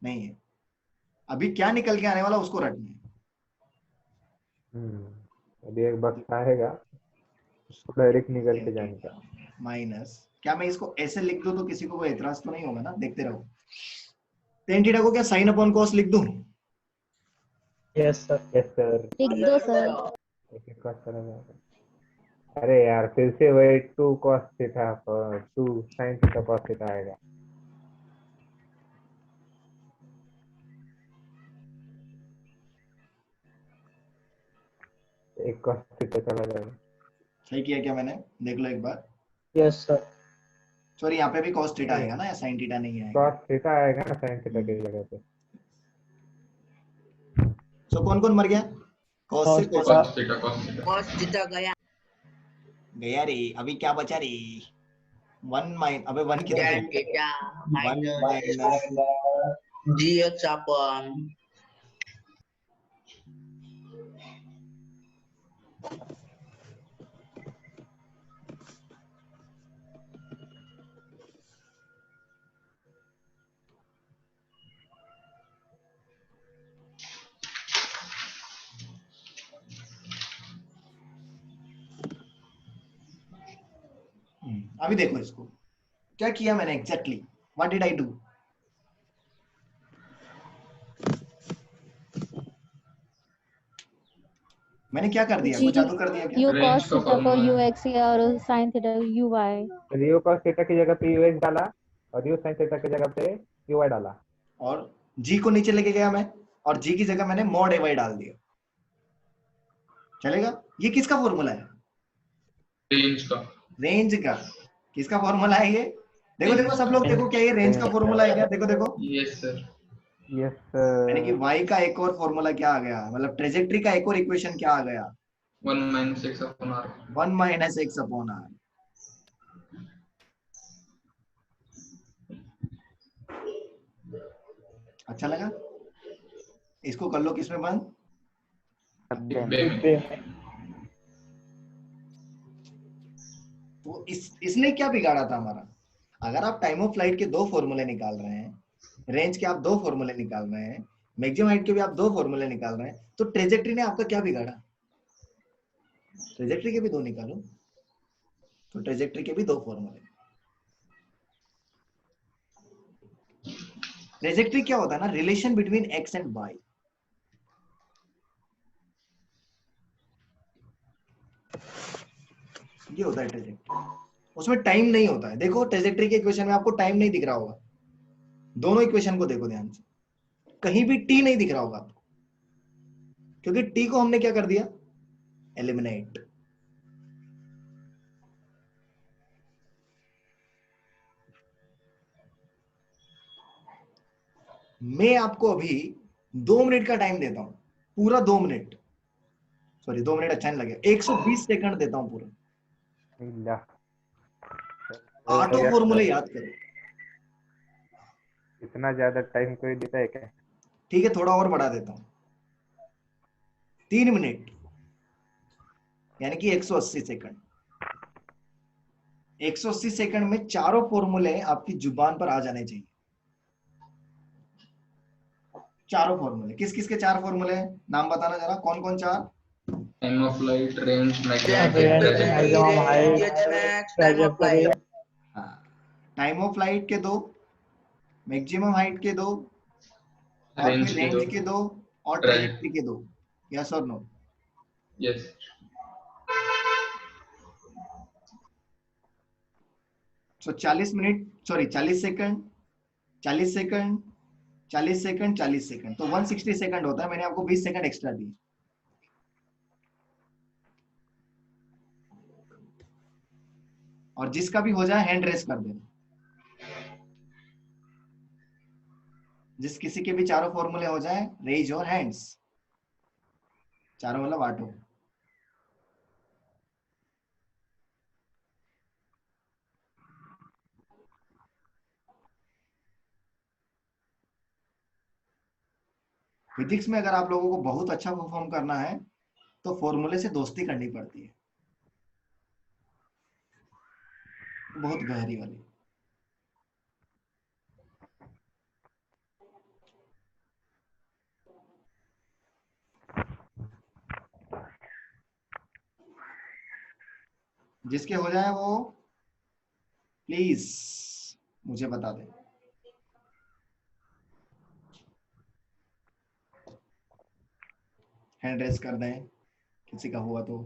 [SPEAKER 1] नहीं है, अभी क्या निकल के आने वाला उसको रटना है।
[SPEAKER 4] अभी एक वक्त आएगा उसको डायरेक्ट निकल के जाने का।
[SPEAKER 1] माइनस, क्या मैं इसको ऐसे लिख दूं तो किसी को कोई एतराज तो नहीं होगा ना, देखते रहो। टेन थीटा को क्या साइन अपॉन कॉस लिख दूं?
[SPEAKER 6] Yes sir.
[SPEAKER 4] Yes sir.
[SPEAKER 3] लिख दो सर।
[SPEAKER 4] एक एक cos चला जाएगा। अरे यार फिर से वही 2 cos थीटा पर 2 sin थीटा cos थीटा आएगा। एक cos थीटा चला जाएगा।
[SPEAKER 1] सही किया क्या मैंने, देख लो एक बार।
[SPEAKER 6] Yes sir.
[SPEAKER 1] सॉरी, यहाँ पे भी cos थीटा आएगा ना, या sin थीटा नहीं आएगा?
[SPEAKER 4] cos थीटा आएगा ना sin थीटा की जगह पे।
[SPEAKER 1] सो कौन कौन मर गया? cos से cos
[SPEAKER 5] cos theta cos theta
[SPEAKER 7] cos theta गया
[SPEAKER 1] गया रे, अभी क्या बचा रे? वन माइन, अबे वन किधर
[SPEAKER 7] tan
[SPEAKER 1] गया?
[SPEAKER 7] theta
[SPEAKER 1] one
[SPEAKER 7] minus
[SPEAKER 1] minus
[SPEAKER 7] dx upon
[SPEAKER 1] अभी देखो इसको क्या किया मैंने exactly, what did I do? मैंने क्या कर दिया, कुछ जादू कर दिया क्या?
[SPEAKER 3] यू
[SPEAKER 5] Range
[SPEAKER 3] cos
[SPEAKER 5] का
[SPEAKER 3] थीटा को
[SPEAKER 5] formula
[SPEAKER 3] यू
[SPEAKER 5] है।
[SPEAKER 3] एक्स और sin theta u Y.
[SPEAKER 4] U cos theta की जगह पे ux डाला और u sin थीटा की जगह पे uy डाला।
[SPEAKER 1] और g को नीचे लेके गया मैं, और g की जगह मैंने मॉड ay डाल दिया, चलेगा? ये किसका फॉर्मूला है?
[SPEAKER 5] range का
[SPEAKER 1] रेंज का। किसका फॉर्मूला है ये? देखो देखो सब लोग देखो, क्या ये रेंज का फॉर्मूला है क्या? देखो देखो,
[SPEAKER 5] yes sir
[SPEAKER 4] यस
[SPEAKER 1] यानी कि y का एक और फॉर्मूला क्या आ गया, मतलब ट्रेजेक्ट्री का एक और इक्वेशन क्या आ गया?
[SPEAKER 5] 1 minus x upon r
[SPEAKER 1] 1 minus x upon R. अच्छा लगा? इसको कर लो किसमें बंद?
[SPEAKER 5] डिब्बे में
[SPEAKER 1] तो इसने क्या बिगाड़ा था हमारा? अगर आप टाइम ऑफ फ्लाइट के दो फॉर्मूले निकाल रहे हैं, रेंज के आप दो फॉर्मूले निकाल रहे हैं, मैक्सिमम हाइट के भी आप दो फॉर्मूले निकाल रहे हैं, तो ट्रेजेक्ट्री ने आपका क्या बिगाड़ा? ट्रेजेक्ट्री के भी दो निकालो, तो ट्रेजेक्ट्री के भी दो फॉर्मूले। ट्रेजेक्ट्री क्या होता है ना, relation between x and Y. ये होता है ट्रेजेक्ट्री, उसमें टाइम नहीं होता है। देखो ट्रेजेक्ट्री के इक्वेशन में आपको टाइम नहीं दिख रहा होगा, दोनों इक्वेशन को देखो ध्यान से, कहीं भी टी नहीं दिख रहा होगा आपको, क्योंकि टी को हमने क्या कर दिया, एलिमिनेट। मैं आपको अभी 2 मिनट का टाइम देता हूं, पूरा 2 मिनट, सॉरी 2 मिनट अच्छा नहीं लगेगा, 120 सेकंड देता हूं पूरा। आठों फॉर्मूले याद करो।
[SPEAKER 4] इतना ज्यादा टाइम कोई देता है क्या?
[SPEAKER 1] ठीक है, थोड़ा और बढ़ा देता हूं, 3 मिनट यानी कि 180 सेकंड। 180 सेकंड में चारों फॉर्मूले आपकी जुबान पर आ जाने चाहिए। चारों फॉर्मूले, किस किस के चार फॉर्मूले हैं, नाम बताना जरा, कौन कौन चार?
[SPEAKER 5] time of flight range maximum
[SPEAKER 6] Range,
[SPEAKER 5] height
[SPEAKER 6] maximum height,
[SPEAKER 7] max time of
[SPEAKER 6] trajectory,
[SPEAKER 7] flight
[SPEAKER 1] time of flight के दो, मैक्सिमम हाइट के दो, और
[SPEAKER 5] Range
[SPEAKER 1] फिर
[SPEAKER 5] के
[SPEAKER 1] रेंज
[SPEAKER 5] दो,
[SPEAKER 1] के दो, और ट्रेजेक्ट्री के दो। यस और नो?
[SPEAKER 5] yes
[SPEAKER 1] सो 40 minute, sorry 40 second, 40 second 40 second 40 second, तो 160 सेकंड होता है। मैंने आपको 20 सेकंड एक्स्ट्रा दिए। और जिसका भी हो जाए हैंड रेस कर देना। जिस किसी के भी चारों फॉर्मूले हो जाए, रेज योर हैंड्स। चारों मतलब आटो। फिजिक्स में अगर आप लोगों को बहुत अच्छा परफॉर्म करना है तो फॉर्मूले से दोस्ती करनी पड़ती है, बहुत गहरी वाली। जिसके हो जाए वो प्लीज मुझे बता दें। हैंड रेस कर दें किसी का हुआ तो।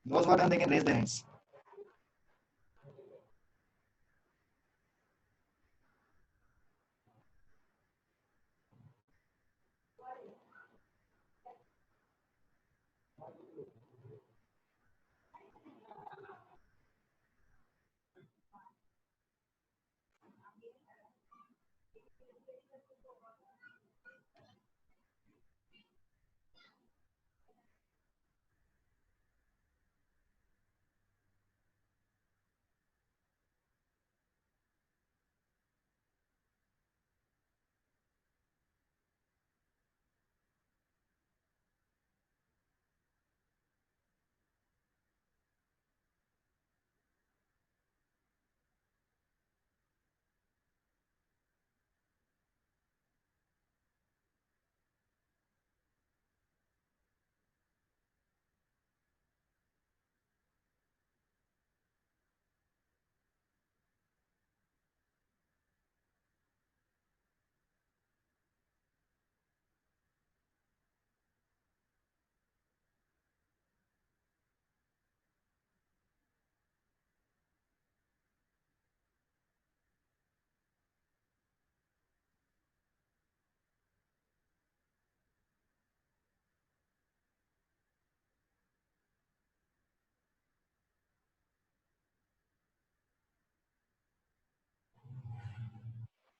[SPEAKER 1] Those who are done, they can raise their hands.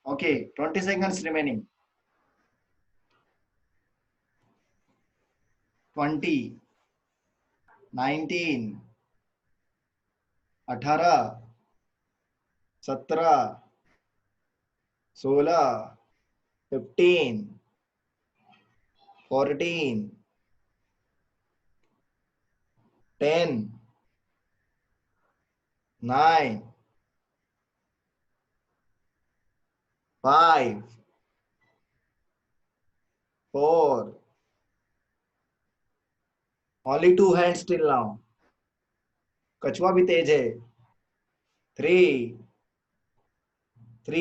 [SPEAKER 1] Okay, 20 seconds remaining. 20, 19, 18, 17, 16, 15, 14, 10, 9, 5, 4. Only 2 hands till now. कछुआ भी तेज है. 3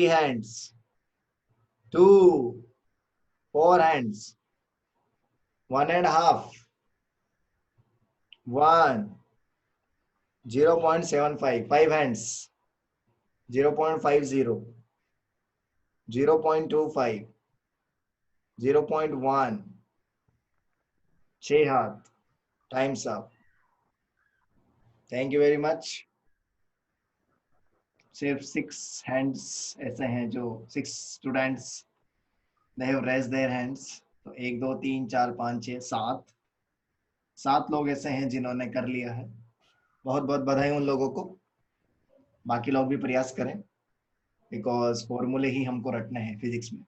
[SPEAKER 1] hands. 2, 4 hands. 1.5. 1. 0.75. 5 hands. 0.50. 0.25. 0.1. 6 हाथ. Time's up. Thank you very much. सिर्फ 6 हैंड्स ऐसे हैं जो 6 students they have raised their hands. तो 1 2 3 4 5 6 7 लोग ऐसे हैं जिन्होंने कर लिया है। बहुत बहुत बधाई उन लोगों को। बाकी लोग भी प्रयास करें, बिकॉज फॉर्मूले ही हमको रटने हैं फिजिक्स में।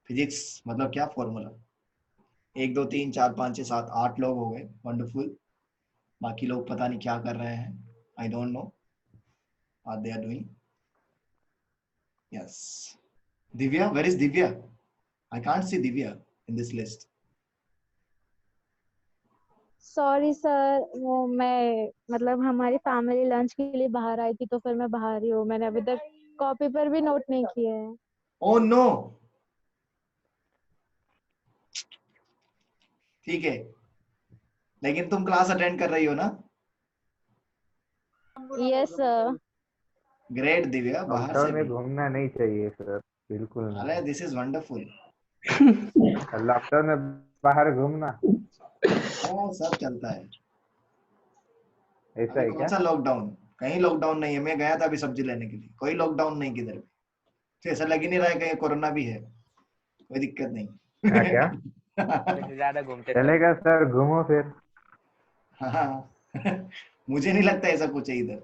[SPEAKER 1] फिजिक्स मतलब क्या फॉर्मूला। 1 2 3 4 5 6 7 8 लोग हो गए, वंडरफुल। बाकी लोग पता नहीं क्या कर रहे हैं, I don't know what they are doing. Yes. Divya, where is Divya? I can't see Divya in this list.
[SPEAKER 3] Sorry sir, वो मैं मतलब हमारी फैमिली लंच के लिए बाहर आई थी, तो फिर मैं बाहर ही हूँ। मैंने अभी तक कॉपी पर भी नोट नहीं किए हैं।
[SPEAKER 1] Oh no. ठीक है, लेकिन तुम क्लास अटेंड कर रही हो ना?
[SPEAKER 3] Yes sir.
[SPEAKER 1] ग्रेट दिव्या, बाहर से
[SPEAKER 4] लॉकडाउन में
[SPEAKER 1] भी।
[SPEAKER 4] घूमना नहीं चाहिए सर, बिल्कुल
[SPEAKER 1] अरे
[SPEAKER 4] नहीं।
[SPEAKER 1] This is wonderful.
[SPEAKER 4] लॉकडाउन में बाहर घूमना
[SPEAKER 1] सब चलता है।
[SPEAKER 4] ऐसा
[SPEAKER 1] अभी
[SPEAKER 4] है
[SPEAKER 1] कौन
[SPEAKER 4] क्या?
[SPEAKER 1] सा लॉकडाउन? कहीं लॉकडाउन नहीं है। मैं गया था अभी सब्जी लेने के लिए, कोई लॉकडाउन नहीं किधर भी। तो ऐसा लग ही नहीं रहा है कहीं कोरोना भी है, कोई दिक्कत नहीं।
[SPEAKER 4] क्या क्या?
[SPEAKER 8] ज्यादा घूमते
[SPEAKER 4] चलेगा सर, घूमो फिर।
[SPEAKER 1] हाँ मुझे नहीं लगता ऐसा कुछ है इधर,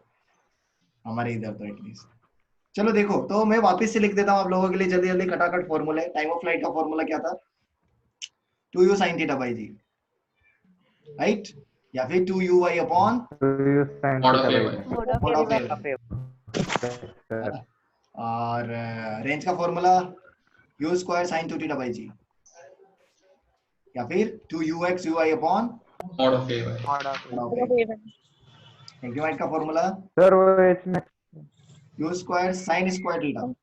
[SPEAKER 1] हमारे इधर तो एटलीस्ट। चलो देखो, तो मैं वापस से लिख देता हूँ आप लोगों के लिए जल्दी जल्दी खटाखट फॉर्मूला। टाइम ऑफ फ्लाइट का फॉर्मूला क्या था? 2u sin theta by G, right? या फिर 2uy अपॉन
[SPEAKER 4] तो ये sine
[SPEAKER 5] Mod of
[SPEAKER 4] theta
[SPEAKER 5] A
[SPEAKER 4] by
[SPEAKER 5] by
[SPEAKER 1] mod of A,
[SPEAKER 4] sir.
[SPEAKER 1] और रेंज का formula u square sin 2 theta by G, या फिर 2ux uy upon
[SPEAKER 5] Mod of A by
[SPEAKER 8] mod of
[SPEAKER 1] mod of A. Increment का formula
[SPEAKER 4] sir वो इसमें
[SPEAKER 1] u square sin square theta
[SPEAKER 5] by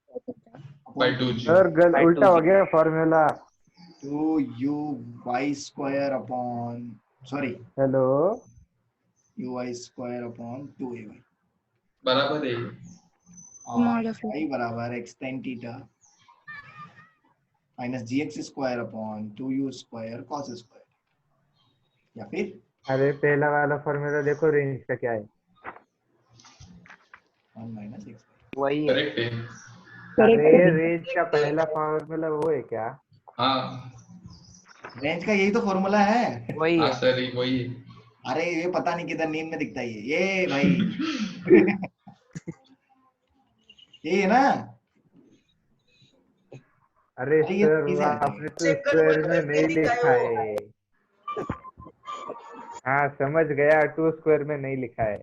[SPEAKER 1] upon
[SPEAKER 5] 2G.
[SPEAKER 4] Sir उल्टा हो गया formula.
[SPEAKER 1] 2uy square upon, sorry,
[SPEAKER 4] hello,
[SPEAKER 1] uy square upon 2ay
[SPEAKER 5] बराबर है।
[SPEAKER 1] और y बराबर x tan theta minus gx square upon 2u square cos square, या फिर
[SPEAKER 4] अरे पहला वाला फॉर्मूला देखो, रेंज का क्या है?
[SPEAKER 1] 1 माइनस x।
[SPEAKER 8] वही है।
[SPEAKER 5] करेक्ट है।
[SPEAKER 4] अरे रेंज का पहला फॉर्मूला वो है क्या?
[SPEAKER 5] हाँ
[SPEAKER 1] रेंज का यही तो फॉर्मूला है।
[SPEAKER 8] वही
[SPEAKER 5] हाँ
[SPEAKER 8] है।
[SPEAKER 5] सर, वही है।
[SPEAKER 1] अरे ये पता नहीं किधर नींद में दिखता है ये भाई यही है ना?
[SPEAKER 4] अरे
[SPEAKER 1] अरे ये
[SPEAKER 4] सर
[SPEAKER 1] चीज
[SPEAKER 4] वो
[SPEAKER 1] है।
[SPEAKER 4] आपने तो स्क्वायर में नहीं लिखा है। हाँ समझ गया, 2 स्क्वायर में नहीं लिखा है।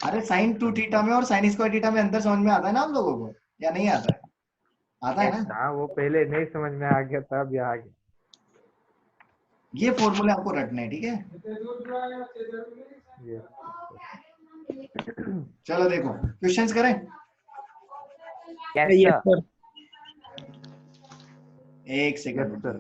[SPEAKER 1] अरे साइन 2 थीटा में और साइन स्क्वायर थीटा में अंतर समझ में आता है ना आप लोगों को, या नहीं आता है? आता है ना?
[SPEAKER 4] हाँ वो पहले नहीं समझ में आ गया था, अब यहाँ आ गया।
[SPEAKER 1] ये फॉर्मूले आपको रटने हैं, ठीक है?
[SPEAKER 4] ये
[SPEAKER 1] चलो देखो, क्वेश्चंस करें।
[SPEAKER 8] Yes sir.
[SPEAKER 1] एक सेकंड
[SPEAKER 4] Yes, sir.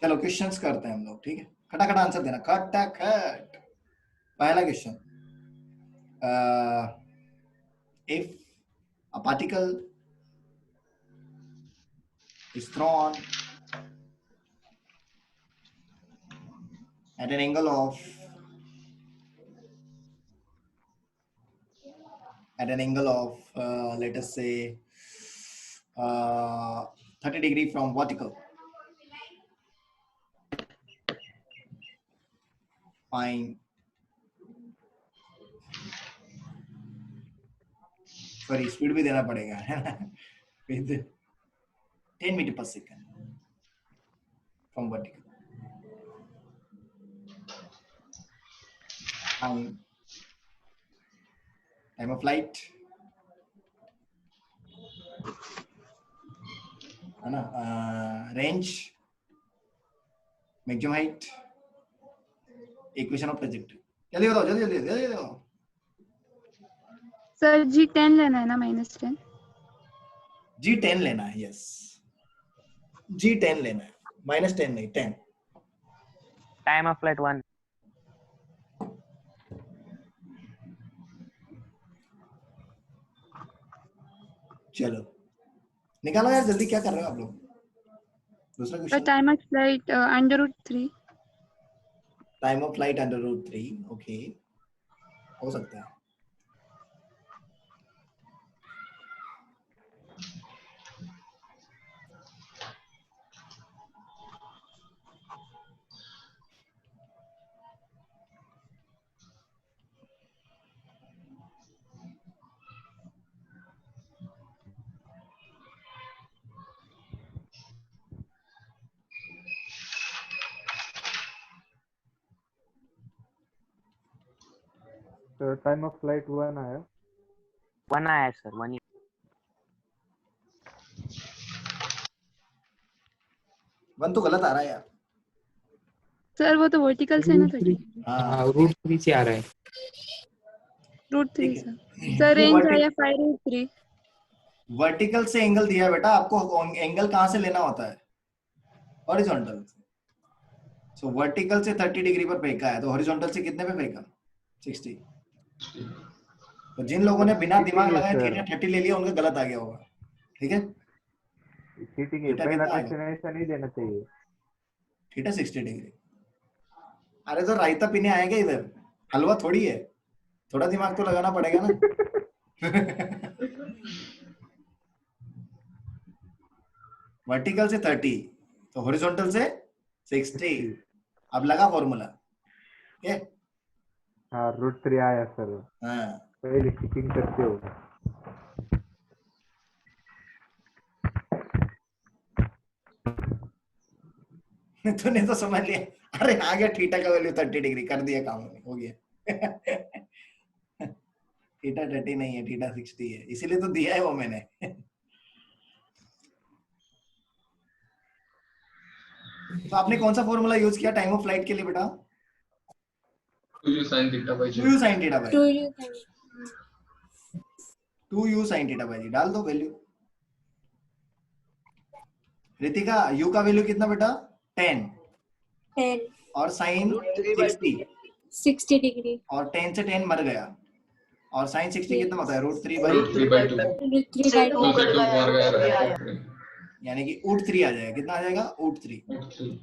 [SPEAKER 1] चलो क्वेश्चंस करते हैं हम लोग, ठीक है? खटाखट आंसर देना, खटाखट। पहला question, if a particle is thrown at an angle of let us say 30 degree from vertical, find sorry speed भी देना पड़ेगा है ना with 10 meter per second from vertical, time of flight है ना, range, maximum height, equation of trajectory. जल्दी बताओ, जल्दी जल्दी जल्दी बताओ।
[SPEAKER 9] सर G10 लेना है ना, -10।
[SPEAKER 1] G10 लेना है, यस G10 लेना है। -10 नहीं 10।
[SPEAKER 8] Time of flight 1.
[SPEAKER 1] चलो निकालो यार जल्दी, क्या कर रहे हो आप लोग? दूसरा
[SPEAKER 9] The
[SPEAKER 1] question.
[SPEAKER 9] time of flight √3.
[SPEAKER 1] Time of flight √3, okay, हो सकता है।
[SPEAKER 4] तो टाइम ऑफ फ्लाइट 1 आया।
[SPEAKER 8] 1 आया सर, 1.
[SPEAKER 1] वन तो गलत आ रहा है यार।
[SPEAKER 9] सर वो तो वर्टिकल से ना 30.
[SPEAKER 1] हाँ
[SPEAKER 2] रूट 3 से आ रहा है।
[SPEAKER 9] √3
[SPEAKER 1] ठीक है।
[SPEAKER 9] सर। सर रेंज आया 5√3.
[SPEAKER 1] वर्टिकल से एंगल दिया है बेटा, आपको एंगल कहाँ से लेना होता है? हॉरिजॉन्टल। सो वर्टिकल से 30 डिग्री पर फेंका है, तो हॉरिजॉन्टल से कितने पे फेंका? 60। तो जिन लोगों ने बिना दिमाग लगाए थीटा 30 ले लिया, उनका गलत आ गया होगा। ठीक है,
[SPEAKER 4] थीटा के
[SPEAKER 1] थीटा
[SPEAKER 4] पहला
[SPEAKER 1] कितना
[SPEAKER 4] क्वेश्चन ऐसा नहीं देना चाहिए।
[SPEAKER 1] Theta 60 degree. अरे तो रायता पीने आएगा इधर, हलवा थोड़ी है, थोड़ा दिमाग तो लगाना पड़ेगा ना। वर्टिकल से 30 तो हॉरिजॉन्टल से 60। अब लगा फॉर्मूला। ओके,
[SPEAKER 4] हाँ √3 आया सर।
[SPEAKER 1] हाँ
[SPEAKER 4] पहले चेकिंग करते हो।
[SPEAKER 1] तूने तो समझ लिया। अरे आ गया, थीटा का वैल्यू 30 डिग्री, कर दिया काम, हो गया। थीटा 30 नहीं है, थीटा 60 है, इसीलिए तो दिया है वो मैंने। तो आपने कौन सा फॉर्मूला यूज किया टाइम ऑफ फ्लाइट के लिए बेटा?
[SPEAKER 5] 2u sin theta by g।
[SPEAKER 1] 2u sin theta by
[SPEAKER 9] 2u
[SPEAKER 1] 2u sin theta by G, डाल दो वैल्यू। रितिका, u का वैल्यू कितना बेटा? 10 और साइन
[SPEAKER 9] 60 डिग्री
[SPEAKER 1] और 10 से 10 मर गया, और साइन 60 कितना होता है? √3 बाई
[SPEAKER 5] √3/2। 2 से 2 मर गया,
[SPEAKER 1] यानी कि √3 आ जाएगा। कितना आ जाएगा? √3।
[SPEAKER 5] √3।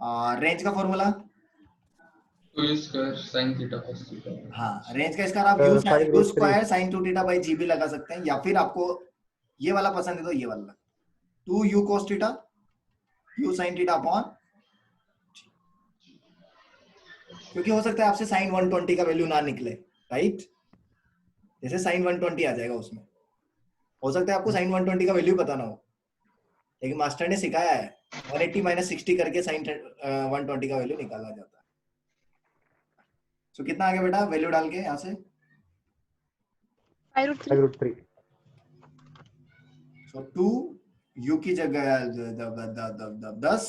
[SPEAKER 1] और रेंज का formula?
[SPEAKER 5] 2u square sin theta cos theta।
[SPEAKER 1] हाँ, रेंज का इसका आप u square sin 2 theta by G भी लगा सकते हैं, या फिर आपको ये वाला पसंद है तो ये वाला 2u cos theta u sin theta upon, क्योंकि हो सकता है आपसे sin 120 का वैल्यू ना निकले, राइट? जैसे sin 120 आ जाएगा, उसमें हो सकता है आपको sin 120 का वैल्यू पता ना हो, लेकिन मास्टर ने सिखाया है 180 - 60 करके sin 120 का वैल्यू निकाला जाता है। तो कितना आ गया बेटा वैल्यू डाल के यहाँ से?
[SPEAKER 4] 5√3।
[SPEAKER 1] सो 2 u की जगह 10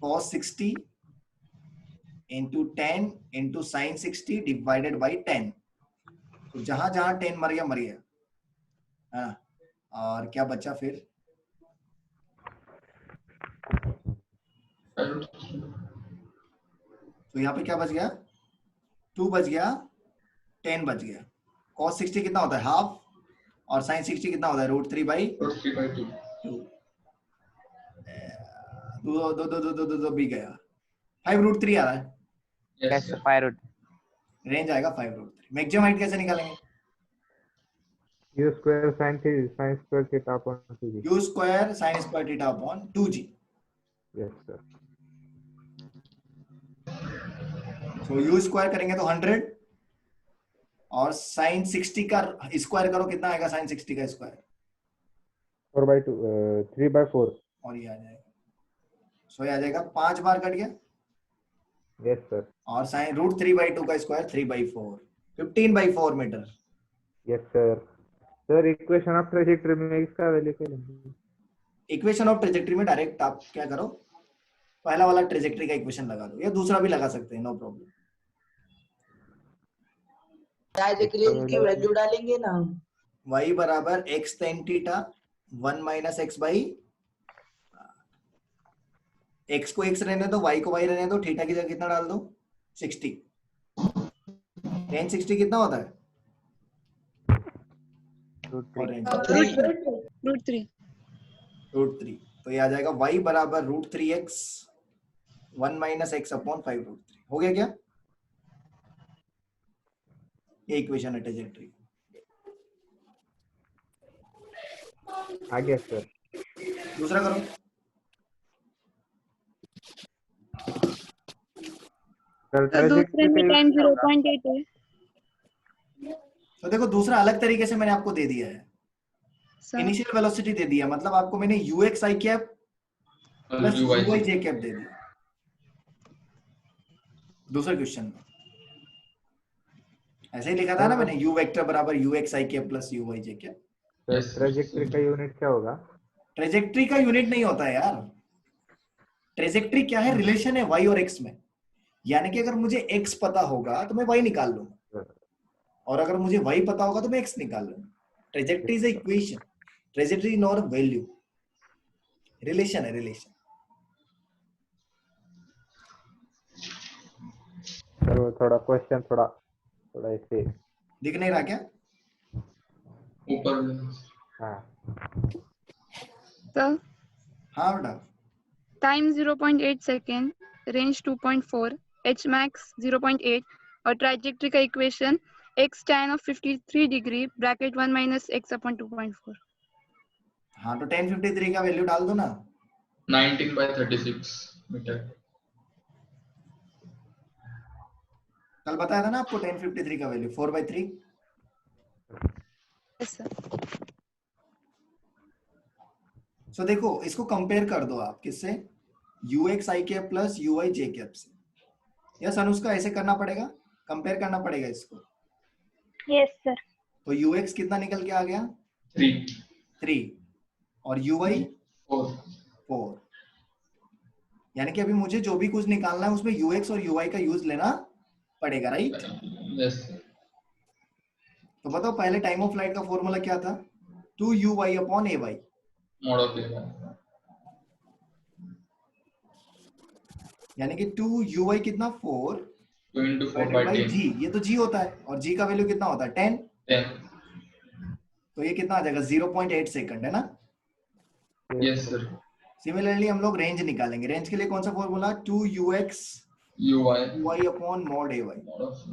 [SPEAKER 1] cos 60 into 10 into sin 60 divided by 10। तो जहां जहां 10 मर गया मर गया, हाँ, और क्या बचा फिर? तो यहाँ पे क्या बच गया? 2 बच गया, 10 बच गया। cos 60 कितना होता है? हाफ, और sin 60 कितना होता है? √3/2। दो भी गया, 5√3 आ रहा है।
[SPEAKER 8] Yes sir, 5
[SPEAKER 1] रेंज आएगा 5√3। मैक्सिमम हाइट कैसे निकालेंगे?
[SPEAKER 4] u square sin square theta upon 2g।
[SPEAKER 1] u square sin square theta upon 2g।
[SPEAKER 4] Yes sir.
[SPEAKER 1] तो u स्क्वायर करेंगे तो 100, और sin 60 का स्क्वायर करो, कितना आएगा sin 60 का स्क्वायर?
[SPEAKER 4] 4/2 3/4।
[SPEAKER 1] और ये आ जाएगा, सो ये आ जाएगा 5 बार कट गया,
[SPEAKER 4] यस सर।
[SPEAKER 1] और sin √3/2 का square 3/4, 15/4 metre.
[SPEAKER 4] Yes sir. Sir equation of trajectory में इसका वैल्यू क्या लेंगे?
[SPEAKER 1] इक्वेशन ऑफ ट्रेजेक्टरी में डायरेक्ट आप क्या करो, पहला वाला ट्रेजेक्टरी का इक्वेशन लगा दो, या दूसरा भी लगा सकते हैं, नो प्रॉब्लम।
[SPEAKER 7] ट्राइजेक्टरी की वैल्यू डालेंगे ना,
[SPEAKER 1] y बराबर x tan theta 1 - x/, x को x रहने दो, y को y रहने दो, थीटा की जगह कितना डाल दो 60। tan 60 कितना होता है? और
[SPEAKER 9] √3
[SPEAKER 1] √3, तो ये आ जाएगा y बराबर √3x 1 - x अपॉन 5√3। हो गया क्या? ये इक्वेशन है ट्रेजेक्टरी।
[SPEAKER 4] आ गया सर।
[SPEAKER 1] दूसरा करो।
[SPEAKER 4] सर
[SPEAKER 9] तो दूसरे में टाइम 0.8 है
[SPEAKER 1] तो देखो दूसरा अलग तरीके से मैंने आपको दे दिया है।
[SPEAKER 9] सर।
[SPEAKER 1] इनिशियल वेलोसिटी दे दिया, मतलब आपको मैंने ux i cap plus uy j cap दे दिया दूसरे क्वेश्चन में। ऐसे ही लिखा था ना मैंने, u वेक्टर बराबर ux i cap plus uy j cap.
[SPEAKER 4] Trajectory का यूनिट क्या होगा?
[SPEAKER 1] ट्रेजेक्टरी का यूनिट नहीं होता है यार। ट्रेजेक्टरी क्या है? रिलेशन है y और x में। यानी कि अगर मुझे x पता होगा तो मैं y निकाल लूंगा, और अगर मुझे y पता होगा तो मैं x निकाल लूंगा। Trajectory is equation, trajectory not value, relation है, रिलेशन।
[SPEAKER 4] सर वो थोड़ा क्वेश्चन थोड़ा ऐसे
[SPEAKER 1] दिख नहीं रहा क्या?
[SPEAKER 5] ऊपर।
[SPEAKER 4] हाँ
[SPEAKER 9] सर
[SPEAKER 1] हाँ बेटा।
[SPEAKER 9] Time 0.8 second, range 2.4, h max 0.8 और ट्राइजेक्टरी का equation x tan of 53 degree bracket 1 - x upon 2.4।
[SPEAKER 1] हाँ तो 1053 का वैल्यू डाल दो ना।
[SPEAKER 5] 19/36 मीटर।
[SPEAKER 1] कल बताया था ना आपको 1053 का वैल्यू 4/3।
[SPEAKER 9] Yes sir.
[SPEAKER 1] सो देखो इसको कंपेयर कर दो आप किससे? ux i cap plus uy j cap से। यस अनुष्का, ऐसे करना पड़ेगा, कंपेयर करना पड़ेगा इसको।
[SPEAKER 3] Yes sir.
[SPEAKER 1] तो ux कितना निकल के आ गया? 3 और uy 4। यानी कि अभी मुझे जो भी कुछ निकालना है उसमें ux और uy का यूज लेना पड़ेगा, राइट?
[SPEAKER 5] यस।
[SPEAKER 1] तो बताओ पहले टाइम ऑफ फ्लाइट का फॉर्मूला क्या था? 2uy upon ay।
[SPEAKER 5] Mod of
[SPEAKER 1] यानी कि 2uy कितना 4
[SPEAKER 5] 2 into 4
[SPEAKER 1] divided
[SPEAKER 5] by
[SPEAKER 1] by
[SPEAKER 5] 10।
[SPEAKER 1] g, ये तो g होता है, और g का वैल्यू कितना होता है 10।
[SPEAKER 5] 10।
[SPEAKER 1] तो ये कितना आ जाएगा 0.8 सेकंड, है ना?
[SPEAKER 5] Yes sir.
[SPEAKER 1] सिमिलरली हम लोग रेंज निकालेंगे। रेंज के लिए कौन सा formula? 2ux
[SPEAKER 5] uy
[SPEAKER 1] y upon mod ay।
[SPEAKER 5] Mod of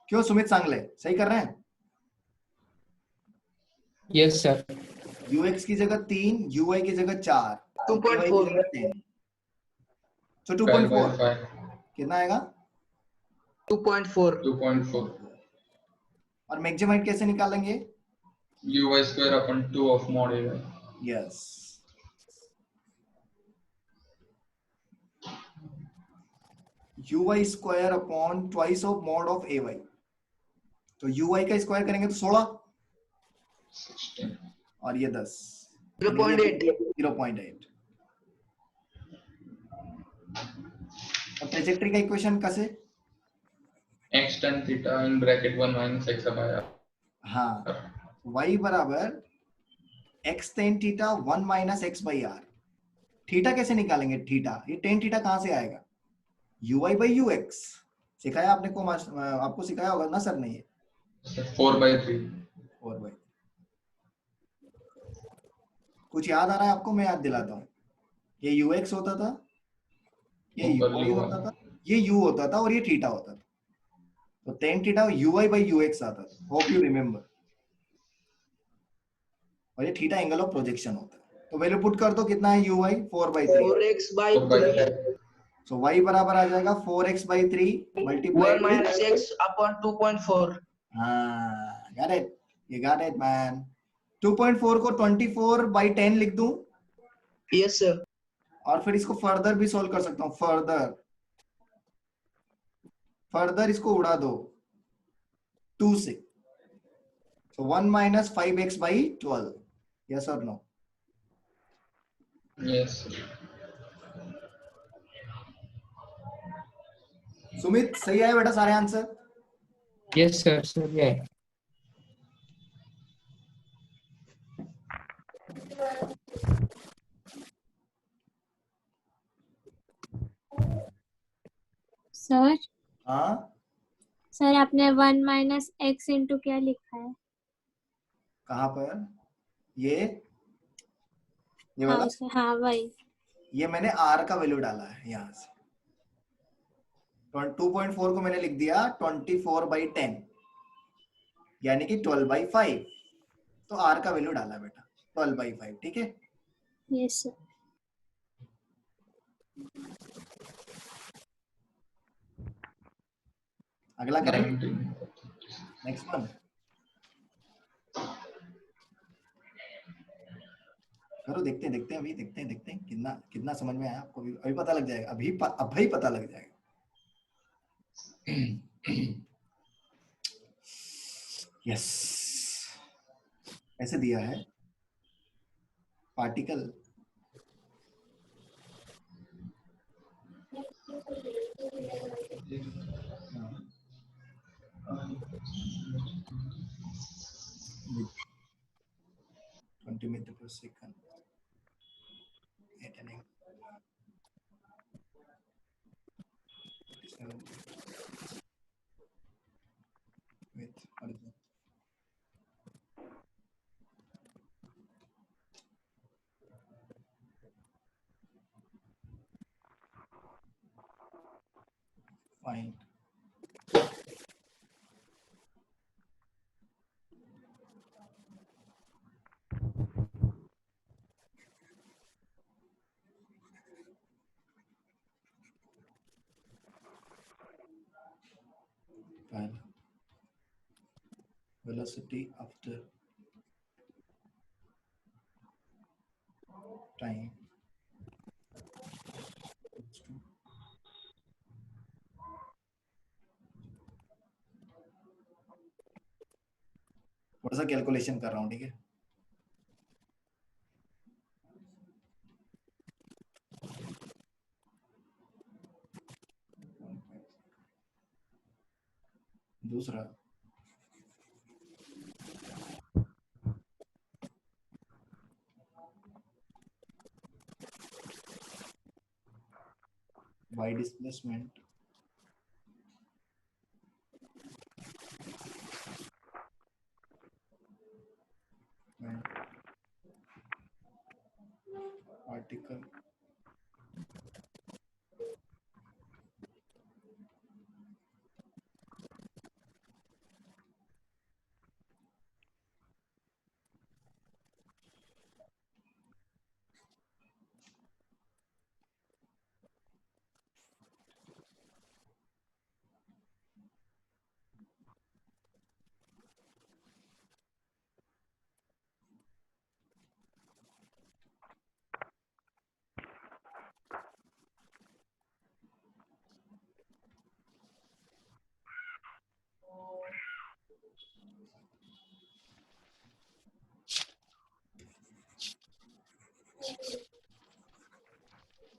[SPEAKER 1] क्यों सुमित सांगले, सही कर रहे हैं?
[SPEAKER 2] Yes sir.
[SPEAKER 1] ux की जगह 3, uy की जगह 4, ay की जगह 10, तो 2.4 कितना आएगा?
[SPEAKER 7] 2.4।
[SPEAKER 5] 2.4
[SPEAKER 1] और मैक्सिमम हाइट कैसे निकालेंगे?
[SPEAKER 5] uy square upon 2 of mod ay।
[SPEAKER 1] Yes, uy square upon twice of mod of ay। तो uy का स्क्वायर करेंगे तो 16 और ये 10,
[SPEAKER 7] 0.8।
[SPEAKER 1] 0.8। और ट्रेजेक्टरी का इक्वेशन कैसे?
[SPEAKER 5] x tan theta in bracket 1 minus x by r।
[SPEAKER 1] हाँ, y बराबर x tan थीटा 1 माइनस x बाई आर। थीटा कैसे निकालेंगे? थीटा, ये tan थीटा कहाँ से आएगा? uy by ux। सिखाया आपने को, आपको सिखाया होगा ना सर ने ये?
[SPEAKER 5] 4/3।
[SPEAKER 1] 4/3। कुछ याद आ रहा है आपको? मैं याद दिलाता हूँ। ये ux होता था, ये uy होता था, ये u होता था और ये थीटा होता था। तो tan theta uy by ux आता था। Hope you remember. और ये थीटा एंगल ऑफ प्रोजेक्शन होता है। तो वैल्यू पुट कर दो, कितना है uy? 4/3।
[SPEAKER 7] 4x/3
[SPEAKER 1] सो y बराबर आ जाएगा 4x/3 मल्टीप्लाई
[SPEAKER 7] 1 - x upon 2.4।
[SPEAKER 1] हाँ, got it, you got it man। 2.4 को 24/10 लिख दूं,
[SPEAKER 7] यस सर।
[SPEAKER 1] और फिर इसको फर्दर भी सॉल्व कर सकता हूँ। फर्दर इसको उड़ा दो 2 से, so 1 - 5x/12। yes or no?
[SPEAKER 5] Yes.
[SPEAKER 1] Sumit सही है बेटा सारे आंसर?
[SPEAKER 2] यस सर, सही है।
[SPEAKER 10] सर
[SPEAKER 1] हाँ
[SPEAKER 10] सर आपने 1 माइनस एक्स इंटू क्या लिखा है?
[SPEAKER 1] कहाँ पर? ये
[SPEAKER 10] हाँ
[SPEAKER 1] वाला?
[SPEAKER 10] सर, हाँ वही।
[SPEAKER 1] ये मैंने r का वैल्यू डाला है यहाँ से। 2.4 को मैंने लिख दिया 24/10 यानी कि 12/5। तो r का वैल्यू डाला बेटा 12/5, ठीक है।
[SPEAKER 10] Yes sir.
[SPEAKER 1] अगला करें, नेक्स्ट वन करो, देखते हैं अभी, देखते हैं कितना कितना समझ में आया आपको। अभी पता लग जाएगा, अभी पता लग जाएगा। यस, ऐसे दिया है particle with 20 meter per second at an angle 47 with horizon. Fine. Fine. Velocity after time थोड़ा सा कैलकुलेशन कर रहा हूँ, ठीक है। दूसरा y displacement when particle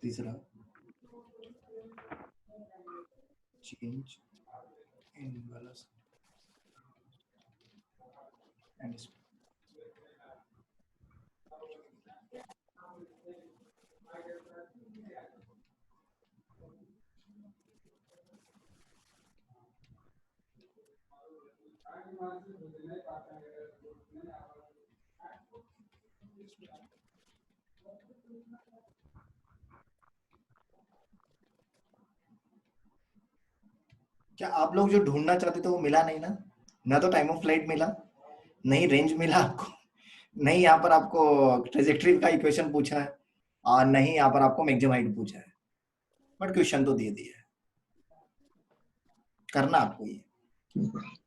[SPEAKER 1] तीसरा change in velocity and speed. क्या आप लोग जो ढूंढना चाहते थे वो मिला नहीं ना? ना तो टाइम ऑफ फ्लाइट मिला, नहीं रेंज मिला आपको, नहीं यहाँ पर आपको ट्रेजेक्टरी का इक्वेशन पूछा है, और नहीं यहाँ पर आपको मैक्सिमम हाइट पूछा है, बट क्वेश्चन तो दे दिया है। करना आपको ये,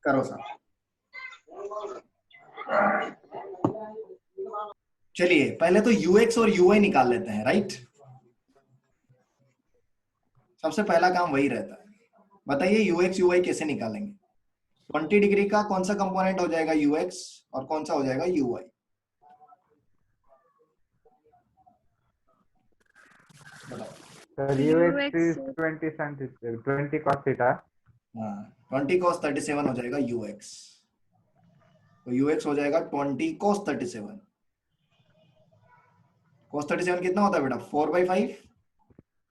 [SPEAKER 1] करो साहब। चलिए पहले तो यूएक्स और यूआई निकाल लेते हैं, राइट। सबसे पहला काम वही रहता है। बताइए यूएक्स यूआई कैसे निकालेंगे? 20 डिग्री का कौन सा कंपोनेंट हो जाएगा यूएक्स और कौन सा हो जाएगा UI?
[SPEAKER 4] Sir UX is 20 sin 20 cos theta.
[SPEAKER 1] हाँ, 20 cos 37 हो जाएगा यूएक्स। तो यूएक्स हो जाएगा 20 cos 37। cos 37 कितना होता है बेटा? 4/5।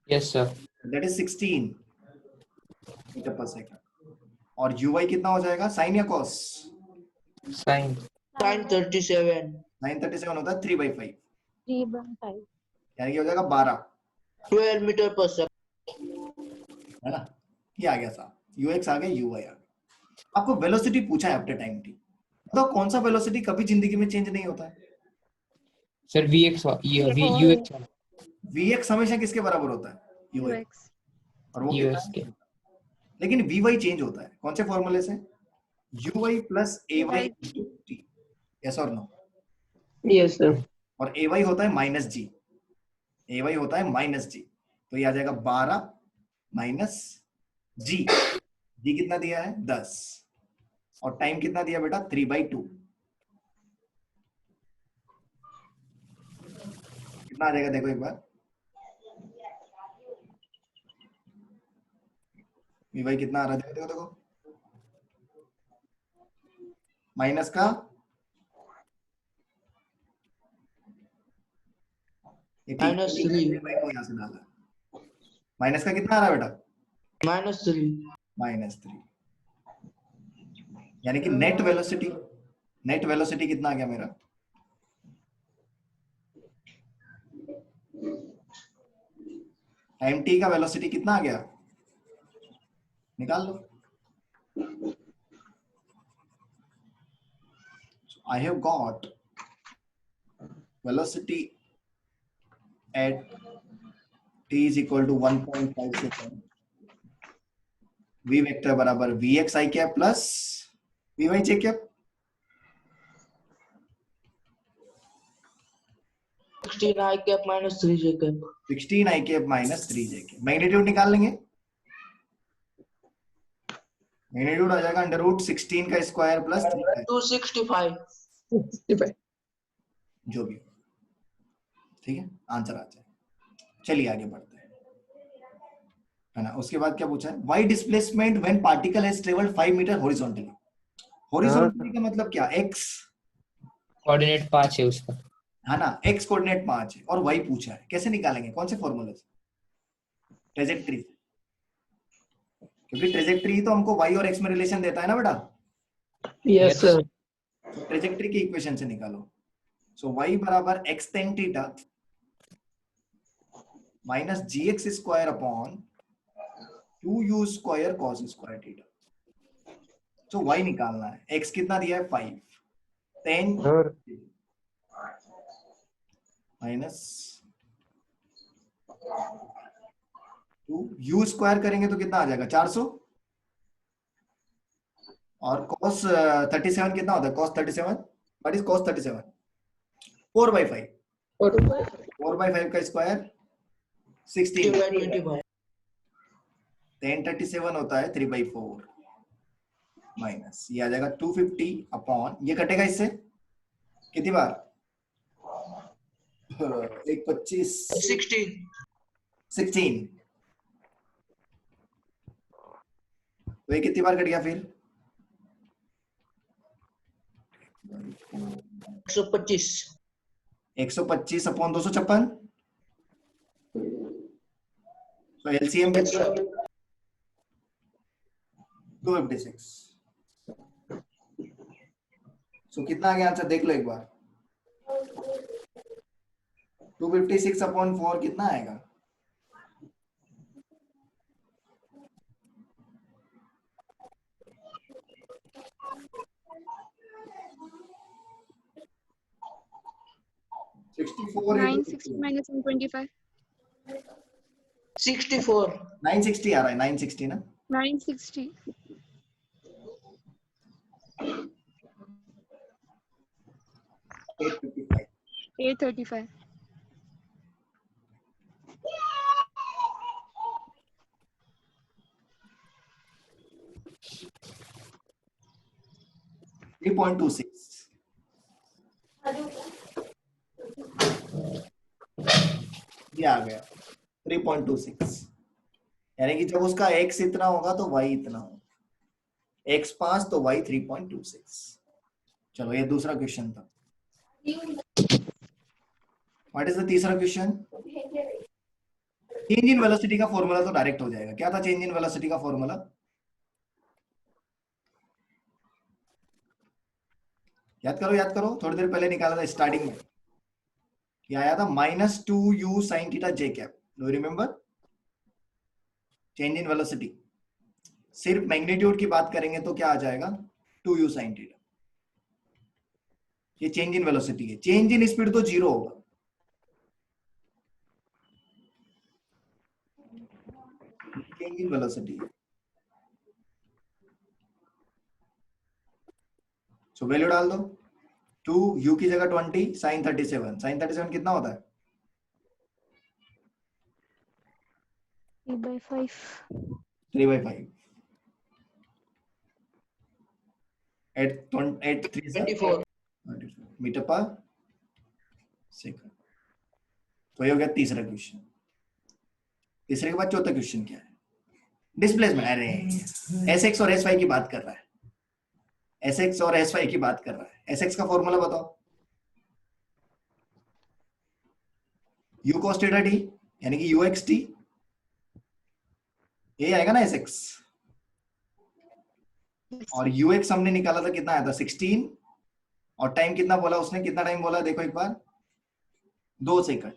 [SPEAKER 2] Yes, sir.
[SPEAKER 1] That is 16. Metre पर सेकंड। और यूआई कितना हो जाएगा, साइन या कॉस?
[SPEAKER 2] साइन।
[SPEAKER 7] Sin 37.
[SPEAKER 1] 937 होता है 3/5,
[SPEAKER 3] 3/5
[SPEAKER 1] यानी कि हो जाएगा 12,
[SPEAKER 7] 12 meter per second.
[SPEAKER 1] है ना? ये आ गया साहब, यूएक्स आ गया, यूआई आ गया। आपको वेलोसिटी पूछा है आफ्टर टाइम टी, तो कौन सा वेलोसिटी कभी जिंदगी में चेंज नहीं होता है?
[SPEAKER 2] सर VX ये VUX
[SPEAKER 1] वीएक्स हमेशा किसके बराबर होता है? यूआई।
[SPEAKER 9] UX.
[SPEAKER 1] और वो
[SPEAKER 2] UX
[SPEAKER 1] कितना
[SPEAKER 2] के।
[SPEAKER 1] है? लेकिन वीवाई चेंज होता है, कौन से फॉर्मूले से? U I plus A Y into T, yes और नो?
[SPEAKER 6] Yes, sir.
[SPEAKER 1] और एवाई होता है माइनस जी, एवाई होता है माइनस जी, तो ये आ जाएगा 12 माइनस जी। जी कितना दिया है? 10। और टाइम कितना दिया बेटा? 3/2। कितना आ जाएगा देखो एक बार, वीवाई कितना आ रहा है देखो देखो देखो, माइनस का
[SPEAKER 7] -3.
[SPEAKER 1] यहाँ से डाला, माइनस का कितना आ रहा है बेटा?
[SPEAKER 7] -3.
[SPEAKER 1] -3, यानी कि नेट वेलोसिटी, नेट वेलोसिटी कितना आ गया मेरा? टाइम टी का वेलोसिटी कितना आ गया? निकाल लो। I have got velocity at t is equal to 1.5 second. v vector बराबर vx I cap plus vy j cap।
[SPEAKER 7] 16 I cap minus 3 J cap.
[SPEAKER 1] 16 I cap minus 3 j cap। Magnitude निकाल लेंगे, magnitude आ जाएगा under root 16 का square plus 3 का,
[SPEAKER 7] 265.
[SPEAKER 6] 65.
[SPEAKER 1] जो भी, ठीक है, आंसर आ जाए। चलिए आगे बढ़ते हैं, है ना? उसके बाद क्या पूछा है? Y displacement when particle has travelled 5 metre horizontally. Horizontally का मतलब क्या? एक्स
[SPEAKER 2] कोऑर्डिनेट 5 है उसका,
[SPEAKER 1] है ना, एक्स कोऑर्डिनेट 5 है और वाई पूछा है, कैसे निकालेंगे? कौन से फॉर्मूले से? ट्रेजेक्ट्री, क्योंकि ट्रेजेक्ट्री तो हमको वाई और एक्स में रिलेशन देता है ना बेटा।
[SPEAKER 6] Yes, sir.
[SPEAKER 1] ट्रेजेक्ट्री की इक्वेशन से निकालो। सो वाई बराबर X tan theta minus G X square upon 2u square cos square theta. So Y निकालना है, एक्स कितना दिया है? 5, 10
[SPEAKER 4] और
[SPEAKER 1] माइनस 2 u स्क्वायर करेंगे तो कितना आ जाएगा? 400। और cos 37 कितना होता है? cos 37, what is cos 37? 4/5, 4/5 का स्क्वायर 16,
[SPEAKER 7] 25.
[SPEAKER 1] 1037 होता है 3/4 माइनस, ये आ जाएगा 250 अपॉन, ये कटेगा इससे कितनी बार? 1/25, 16, तो ये कितनी बार कट गया फिर?
[SPEAKER 7] 125.
[SPEAKER 1] 125 अपॉन 256, तो एलसीएम कितना? 256। सो कितना आ गया आंसर देख लो एक बार, 256 अपॉन 4 कितना आएगा? $64
[SPEAKER 9] 960 minus 125.
[SPEAKER 7] 64.
[SPEAKER 1] 960 आ रहा है, 960 ना?
[SPEAKER 9] 960.
[SPEAKER 1] 855।
[SPEAKER 9] 835.
[SPEAKER 1] ये आ गया 3.26, यानी कि जब उसका x इतना होगा तो y इतना होगा, x 5 तो y 3.26। चलो ये दूसरा क्वेश्चन था। व्हाट इज द तीसरा क्वेश्चन? चेंज इन वेलोसिटी का फॉर्मूला तो डायरेक्ट हो जाएगा। क्या था चेंज इन वेलोसिटी का फॉर्मूला? याद करो, थोड़ी देर पहले निकाला था स्टार्टिंग में, क्या आया था, -2u sin theta j cap, do remember, change in velocity. सिर्फ मैग्नीट्यूड की बात करेंगे तो क्या आ जाएगा, 2u sin थीटा, ये चेंज इन वेलोसिटी है, चेंज इन स्पीड तो 0 होगा, चेंज इन वेलोसिटी है। सो वैल्यू डाल दो, 2u की जगह 20 sin 37, sin 37 कितना होता है,
[SPEAKER 3] 3/5
[SPEAKER 1] 3/5 at 3
[SPEAKER 7] 24
[SPEAKER 1] मीटर पर सेकंड। तो ये हो गया तीसरा क्वेश्चन। तीसरे के बाद चौथा क्वेश्चन क्या है, डिस्प्लेसमेंट। अरे Sx और Sy की बात कर रहा है, Sx और Sy की बात कर रहा है। Sx का फॉर्मूला बताओ, u cos थीटा t यानी कि uxt, ये आएगा ना Sx, और ux हमने निकाला था, कितना आया था 16, और टाइम कितना बोला उसने, कितना टाइम बोला देखो एक बार, 2 सेकंड,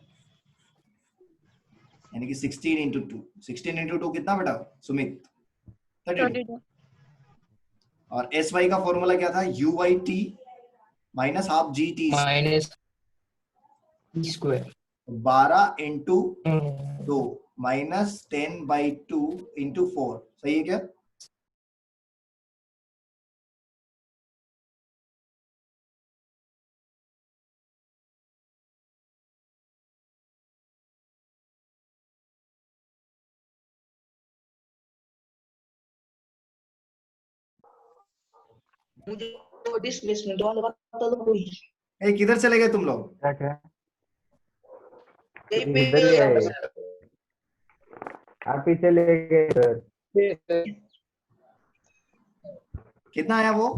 [SPEAKER 1] यानी कि 16 इंटू 2, 16 इंटू 2 कितना बेटा सुमित, 32। और Sy का फॉर्मूला क्या था, uyt minus half gt
[SPEAKER 2] minus square
[SPEAKER 1] 12 into 2 minus 10/2 into 4, सही है क्या।
[SPEAKER 7] मुझे वो डिस्प्लेसमेंट वाला बता दो कोई।
[SPEAKER 1] ए किधर चले गए तुम लोग,
[SPEAKER 4] क्या क्या
[SPEAKER 7] यहीं पे
[SPEAKER 4] इधर ही
[SPEAKER 7] है
[SPEAKER 4] आए,
[SPEAKER 7] सर।
[SPEAKER 4] आप ही चले गए सर।
[SPEAKER 1] कितना आया वो,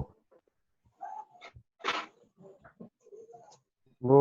[SPEAKER 4] वो